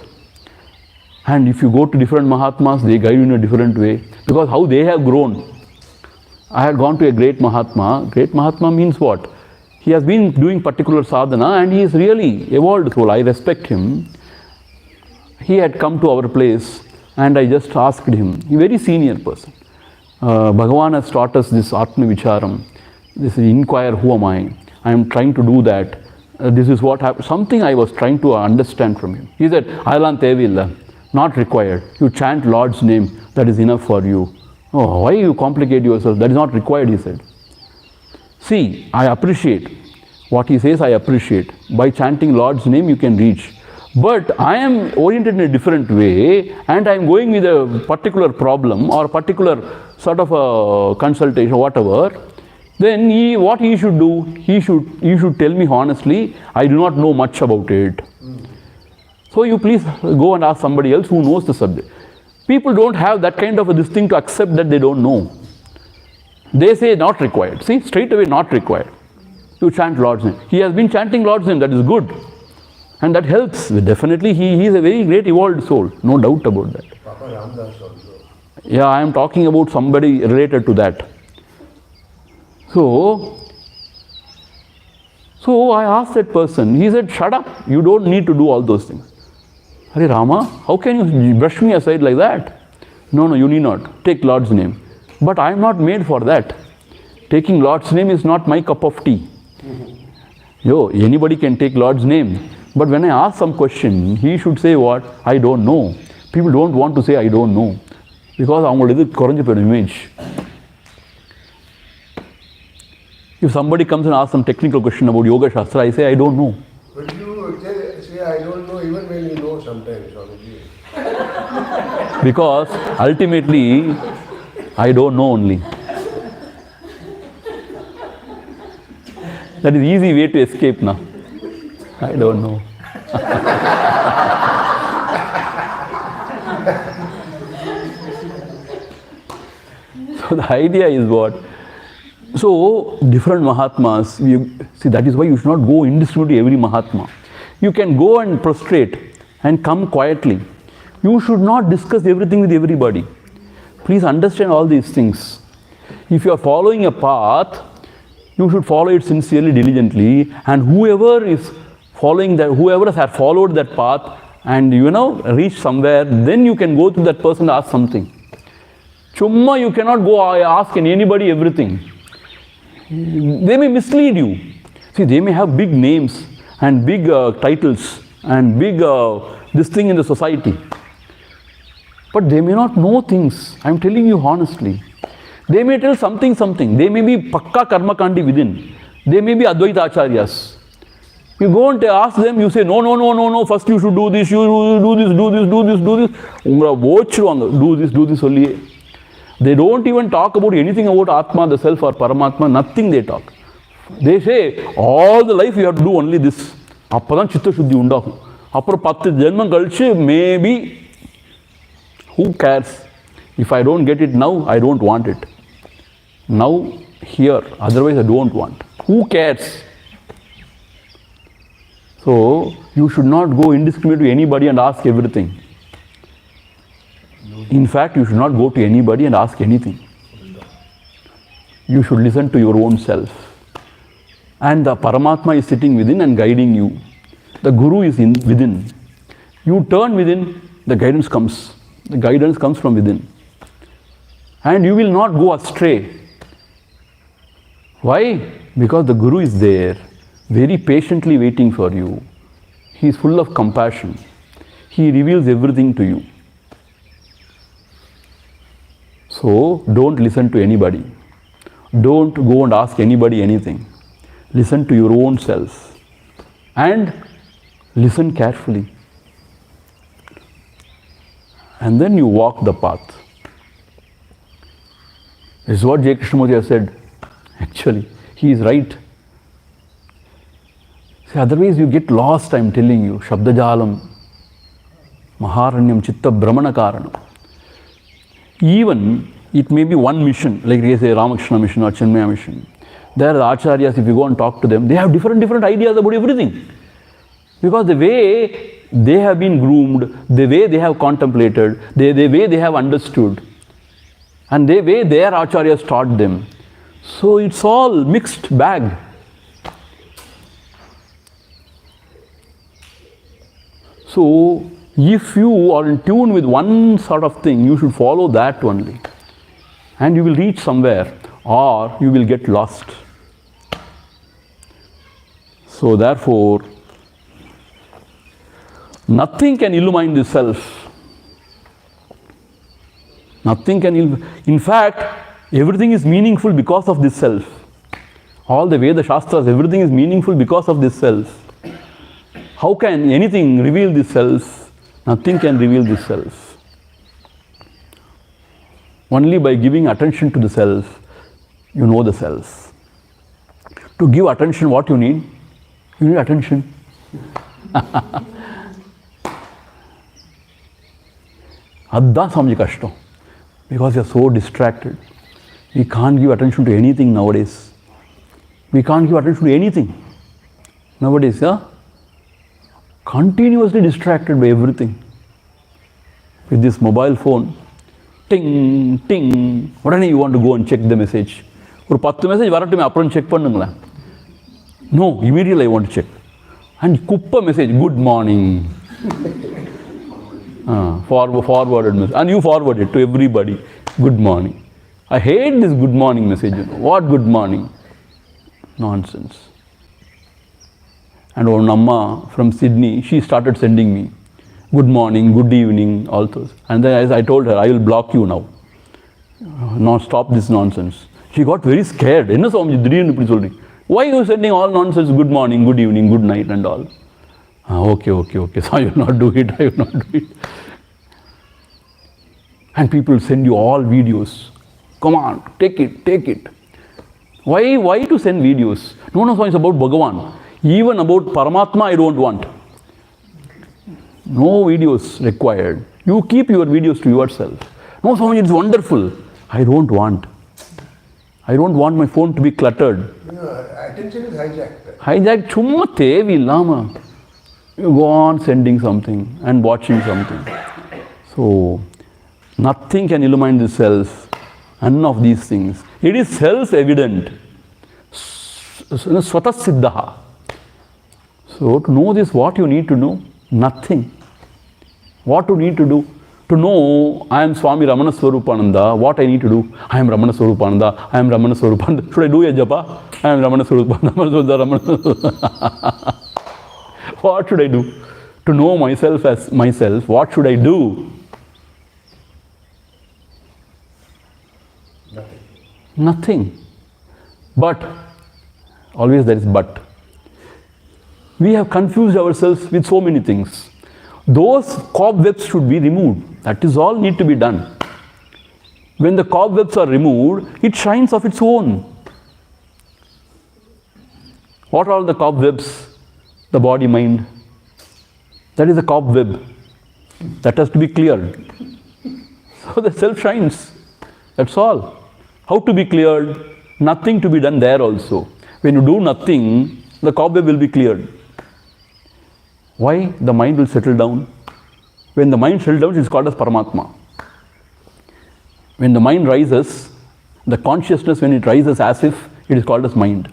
And if you go to different Mahatmas, they guide you in a different way. Because how they have grown. I had gone to a great Mahatma. Great Mahatma means what? He has been doing particular sadhana and he is really evolved soul. I respect him. He had come to our place and I just asked him, a very senior person. Bhagavan has taught us this Atma Vicharam. This is inquire, who am I? I am trying to do that. This is what happened. Something I was trying to understand from him. He said, Ailan Tevilla. Not required. You chant Lord's name, that is enough for you. Oh, why you complicate yourself? That is not required, he said. See, I appreciate. What he says I appreciate. By chanting Lord's name you can reach. But I am oriented in a different way and I am going with a particular problem or particular sort of a consultation, whatever. Then what he should do, he should tell me honestly, I do not know much about it. So you please go and ask somebody else who knows the subject. People don't have that kind of this thing to accept that they don't know. They say not required. See, straight away not required to chant Lord's name. He has been chanting Lord's name, that is good. And that helps. Definitely he is a very great evolved soul. No doubt about that. Papa Ramdas also. Yeah, I am talking about somebody related to that. So I asked that person, he said, shut up, you don't need to do all those things. Hare Rama, how can you brush me aside like that? No, you need not. Take Lord's name. But I am not made for that. Taking Lord's name is not my cup of tea. Anybody can take Lord's name. But when I ask some question, he should say what? I don't know. People don't want to say I don't know. Because avangalodu koranju per image. If somebody comes and asks some technical question about Yoga Shastra, I say I don't know. But you say I don't know even when you know sometimes, Swamiji. Because ultimately, I don't know only. That is easy way to escape now. I don't know. So the idea is what? So different Mahatmas, see that is why you should not go indiscriminately every Mahatma. You can go and prostrate and come quietly. You should not discuss everything with everybody. Please understand all these things. If you are following a path, you should follow it sincerely, diligently, and whoever is following that, whoever has followed that path and reach somewhere, then you can go to that person and ask something. Chumma, you cannot go ask anybody everything. They may mislead you. See, they may have big names and big titles and big this thing in the society. But they may not know things. I am telling you honestly. They may tell something. They may be Pakka Karmakandi within. They may be Advaita Acharyas. You go and ask them, you say, no, first you should do this, you do this. Do this only. They don't even talk about anything about Atma, the Self or Paramatma, nothing they talk. They say, all the life you have to do only this. Appadan Chitta Shuddhi undagum. Appar 10 janmam kalichu, maybe, who cares? If I don't get it now, I don't want it. Now, here, otherwise I don't want. Who cares? So, you should not go indiscriminately to anybody and ask everything. In fact, you should not go to anybody and ask anything. You should listen to your own self. And the Paramatma is sitting within and guiding you. The Guru is within. You turn within, the guidance comes. The guidance comes from within. And you will not go astray. Why? Because the Guru is there, very patiently waiting for you. He is full of compassion. He reveals everything to you. So, don't listen to anybody. Don't go and ask anybody anything. Listen to your own self. And listen carefully. And then you walk the path. This is what J. Krishnamurti has said. Actually, he is right. See, otherwise you get lost, I am telling you. Shabdajalam, Maharanyam, Chitta Brahmana Karanam. Even it may be one mission, like say Ramakrishna mission or Chinmaya mission. There are the Acharyas, if you go and talk to them, they have different ideas about everything. Because the way they have been groomed, the way they have contemplated, the way they have understood, and the way their Acharyas taught them. So it's all mixed bag. So if you are in tune with one sort of thing, you should follow that only. And you will reach somewhere, or you will get lost. So therefore, nothing can illumine the self. Nothing can, in fact, everything is meaningful because of this self. All the Veda Shastras, everything is meaningful because of this self. How can anything reveal this self? Nothing can reveal this self. Only by giving attention to the self, you know the self. To give attention, what you need? You need attention. Adda samjhe kashtam. Because you are so distracted. We can't give attention to anything nowadays. We can't give attention to anything nowadays, yeah? Continuously distracted by everything. With this mobile phone, ting, ting, whatever you want to go and check the message. ஒரு 10 message வரட்டுமே அப்புறம் check பண்ணுங்களேன். No, immediately I want to check. And kuppa message, good morning. Forwarded message. And you forward it to everybody. Good morning. I hate this good morning message. What good morning? Nonsense. And one Amma from Sydney, she started sending me good morning, good evening, all those. And then I told her, I will block you now. Now stop this nonsense. She got very scared. Enna Swami திடீர்னு இப்படி சொல்றீங்க? Why are you sending all nonsense, good morning, good evening, good night and all? Okay. So I will not do it. And people send you all videos. Come on, take it. Why to send videos? No, it's about Bhagavan. Even about Paramatma, I don't want. No videos required. You keep your videos to yourself. No, Swami, it's wonderful. I don't want my phone to be cluttered. Attention is hijacked. Hijacked, chumma tevi lama. You go on sending something and watching something. So, nothing can illumine the self. None of these things. It is self-evident. Swatas siddhaha. So, to know this, what you need to know? Nothing. What you need to do? To know I am Swami Ramana Swaroopananda, what I need to do? I am Ramana Swaroopananda. Should I do a japa? I am Ramana Swaroopananda. What should I do? To know myself as myself, what should I do? Nothing. But, always there is but. We have confused ourselves with so many things. Those cobwebs should be removed. That is all need to be done. When the cobwebs are removed, it shines of its own. What are all the cobwebs? The body, mind. That is a cobweb. That has to be cleared. So the self shines. That's all. How to be cleared? Nothing to be done there also. When you do nothing, the cobweb will be cleared. Why? The mind will settle down. When the mind settles down, it is called as Paramatma. When the mind rises, the consciousness, when it rises as if, it is called as mind.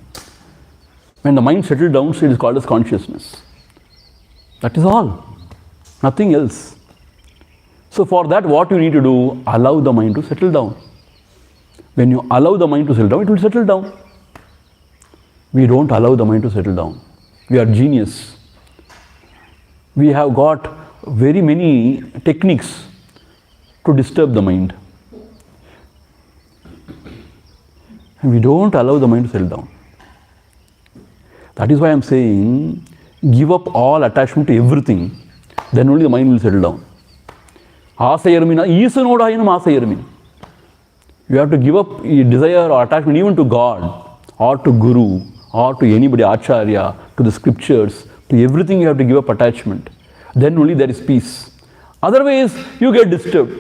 When the mind settles down, it is called as consciousness. That is all. Nothing else. So for that, what you need to do? Allow the mind to settle down. When you allow the mind to settle down, it will settle down. We don't allow the mind to settle down. We are genius. We have got very many techniques to disturb the mind. And we don't allow the mind to settle down. That is why I am saying, give up all attachment to everything. Then only the mind will settle down. Asayarmina, Isanodayanam asayarmina. You have to give up desire or attachment even to God, or to Guru, or to anybody, Acharya, to the scriptures, to everything you have to give up attachment. Then only there is peace. Otherwise, you get disturbed.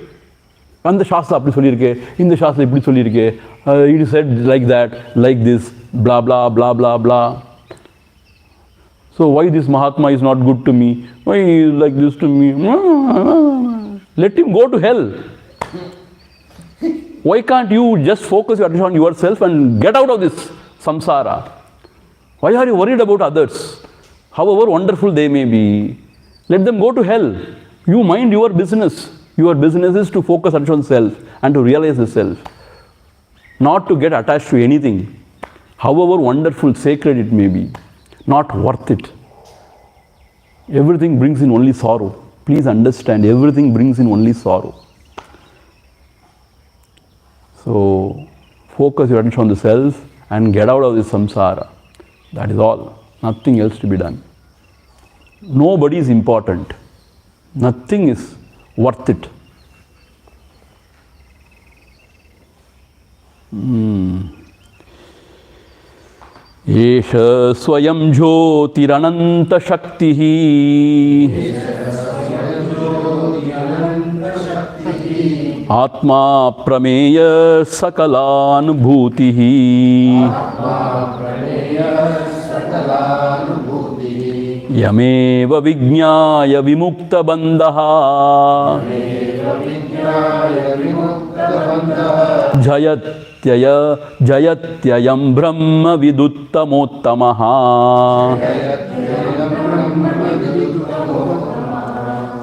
And the Shastra appdi sollirke, in the Shastra ipdi sollirke, it is said like that, like this, blah, blah, blah, blah, blah. So why this Mahatma is not good to me? Why he is like this to me? Let him go to hell. Why can't you just focus your attention on yourself and get out of this samsara? Why are you worried about others? However wonderful they may be, let them go to hell. You mind your business. Your business is to focus on self and to realize the self. Not to get attached to anything. However wonderful, sacred it may be. Not worth it. Everything brings in only sorrow. Please understand, everything brings in only sorrow. So, focus your attention on the self and get out of this samsara. That is all. Nothing else to be done. Nobody is important. Nothing is worth it. Esha swayam jyotirananta shaktihi Atma prameya sakalanubhutihi Yameva vijñāya vimukta bandhaha jayatyayam brahma viduttamottamaha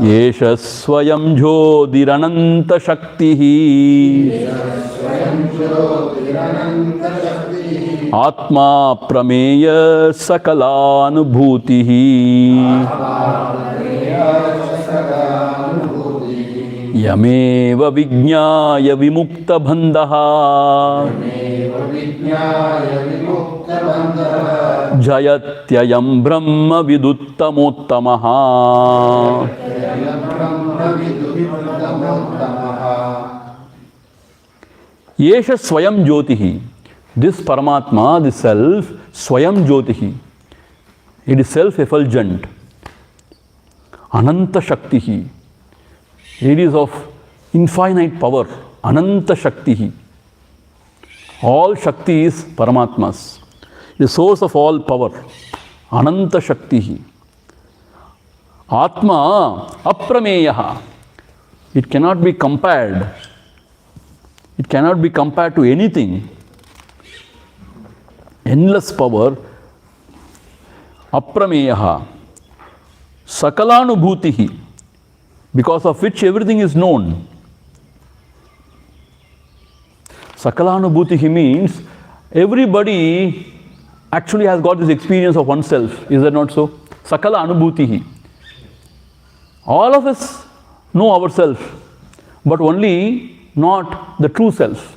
Yesha swayam jyotirananta shaktihi Atma prameya sakalanubhutihi Yameva vijñāya vimukta bandhaha jayatyayam brahma viduttamottamaha. Yesha swayam jyotihi. This Paramatma, this self, swayam jyotihi. It is self-effulgent. Ananta shaktihi. It is of infinite power. Ananta shaktihi. All shakti is Paramatma's. The source of all power. Ananta shaktihi. Atma aprameyaha. It cannot be compared. It cannot be compared to anything. Endless power. Aprameyaha. Sakalanubhutihi. Because of which everything is known. Sakalanubhutihi means everybody actually has got this experience of oneself. Is that not so? Sakala anubhutihi. All of us know ourselves, but only not the true self.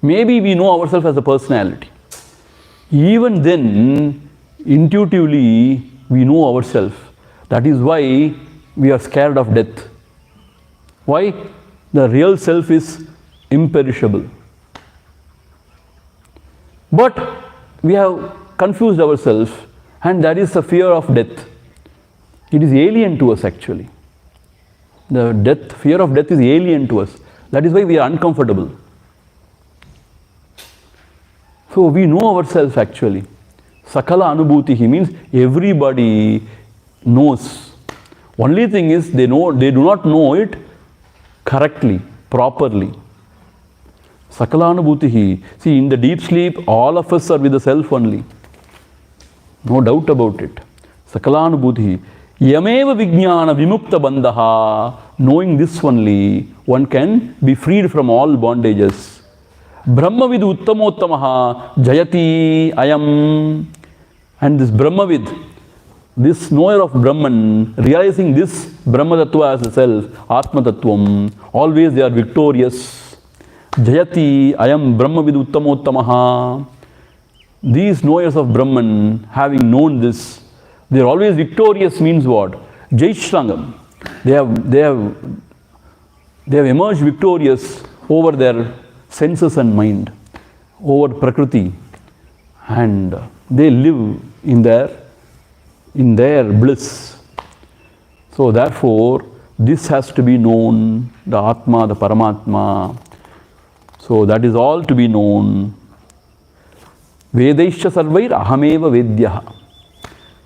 Maybe we know ourselves as a personality. Even then, intuitively, we know ourselves. That is why we are scared of death. Why? The real self is imperishable. But we have confused ourselves, and that is the fear of death. It is alien to us actually. The fear of death is alien to us. That is why we are uncomfortable. So we know ourselves actually. Sakala anubhutihi means everybody knows. Only thing is they do not know it correctly, properly. Sakala anubhutihi. See, in the deep sleep, all of us are with the self only. No doubt about it. Sakala anubhutihi. Yameva vijñāna vimukta bandhaha. Knowing this only, one can be freed from all bondages. Brahmavid uttamottamaha jayati ayam. And this Brahmavid, this knower of Brahman, realizing this Brahma Tattva as a self, Atma Tattvam, always they are victorious. Jayati ayam Brahmavid uttamottamaha. These knowers of Brahman, having known this, they are always victorious means what? Jaishrangam. They have emerged victorious over their senses and mind, over Prakriti, and they live in their bliss. So therefore, this has to be known, the Atma, the Paramatma. So that is all to be known. Vedaischa sarvair ahameva Vidya.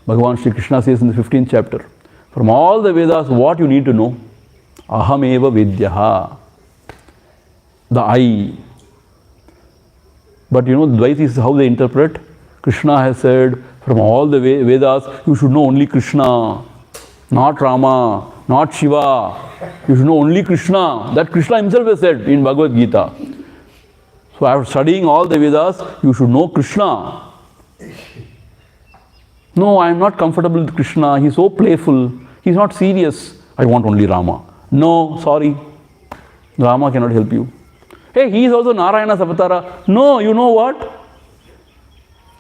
Bhagavan Shri Krishna says in the 15th chapter, from all the Vedas, what you need to know? Ahameva Vidya. The I. But you know, Dvaitis, how they interpret? Krishna has said, from all the Vedas, you should know only Krishna, not Rama, not Shiva. You should know only Krishna. That Krishna himself has said in Bhagavad Gita. So after studying all the Vedas, you should know Krishna. No, I am not comfortable with Krishna. He is so playful. He is not serious. I want only Rama. No, sorry. Rama cannot help you. Hey, he is also Narayana's avatara. No, you know what?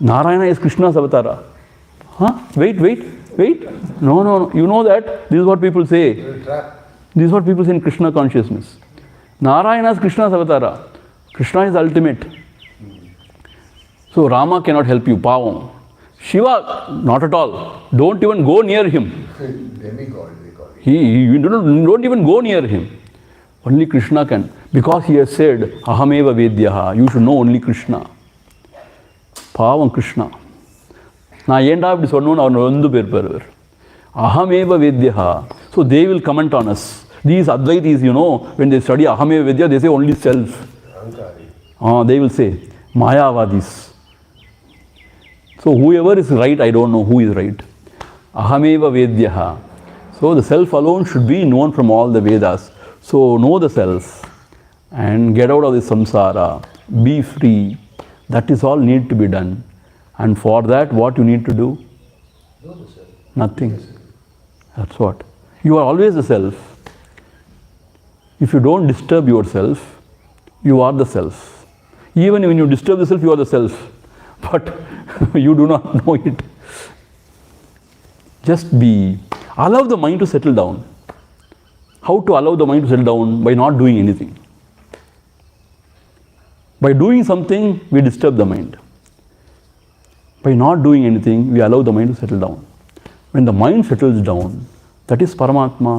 Narayana is Krishna's avatara. Huh? Wait. No. You know that? This is what people say. This is what people say in Krishna consciousness. Narayana is Krishna's avatara. Krishna is ultimate. So Rama cannot help you. Pavam. Shiva, not at all. Don't even go near him. Demigod, they call it. You don't even go near him. Only Krishna can. Because he has said, Ahameva Vedyaha. You should know only Krishna. Pavam Krishna. நான் ஏண்டா இப்படி சொன்னோன்னு அவன் வந்து பேர் Ahameva Vedyaha. So they will comment on us. These Advaitis, when they study Ahameva Vedya, they say only self. They will say, Mayavadis. So whoever is right, I don't know who is right. Ahameva Vedyaha. So the self alone should be known from all the Vedas. So know the self and get out of this samsara. Be free. That is all need to be done. And for that, what you need to do? Know the self. Nothing. That's what. You are always the self. If you don't disturb yourself, you are the self. Even when you disturb the self, you are the self. But you do not know it. Just be. Allow the mind to settle down. How to allow the mind to settle down? By not doing anything. By doing something, we disturb the mind. By not doing anything, we allow the mind to settle down. When the mind settles down, that is Paramatma.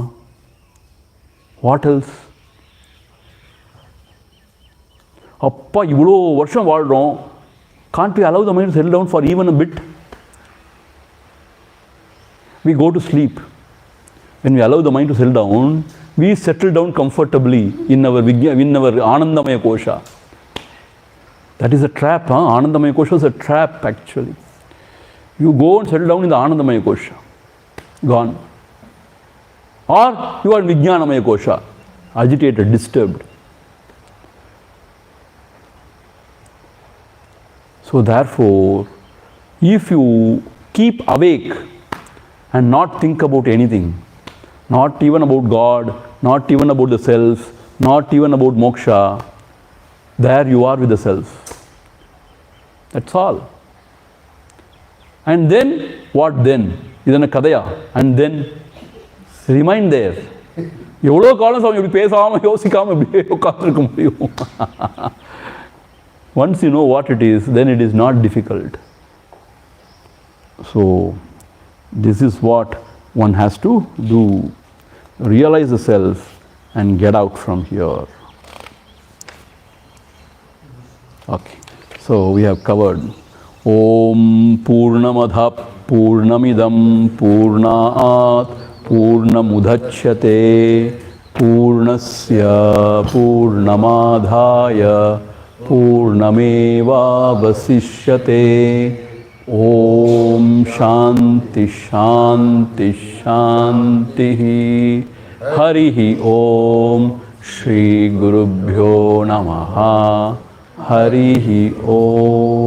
What else? Appa, ivlo varsham vaadrom. Can't we allow the mind to settle down for even a bit? We go to sleep. When we allow the mind to settle down, we settle down comfortably in our Vidya, in our Anandamaya Kosha. That is a trap, Anandamaya Kosha is a trap actually. You go and settle down in the Anandamaya Kosha. Gone. Or you are in Vijnanamaya Kosha. Agitated, disturbed. So therefore, if you keep awake and not think about anything, not even about God, not even about the self, not even about moksha, there you are with the self. That's all. And then, what then? Idana kadaya. And then, remain there. எவ்வளோ காலம் சாமி இப்படி பேசாமல் யோசிக்காமல் இப்படியே உட்காந்துருக்க முடியும். Once you know what it is, then it is not difficult. So, this is what one has to do. Realize the self and get out from here. Okay. So, we have covered Om Purnamadha Purnamidam Purnaat Purnamudachyate Purnasya Purnamadhaya Purnameva Vasishyate. Om Shanti Shanti Shanti. Harihi Om. Shri Gurubhyo Namaha. Harihi Om.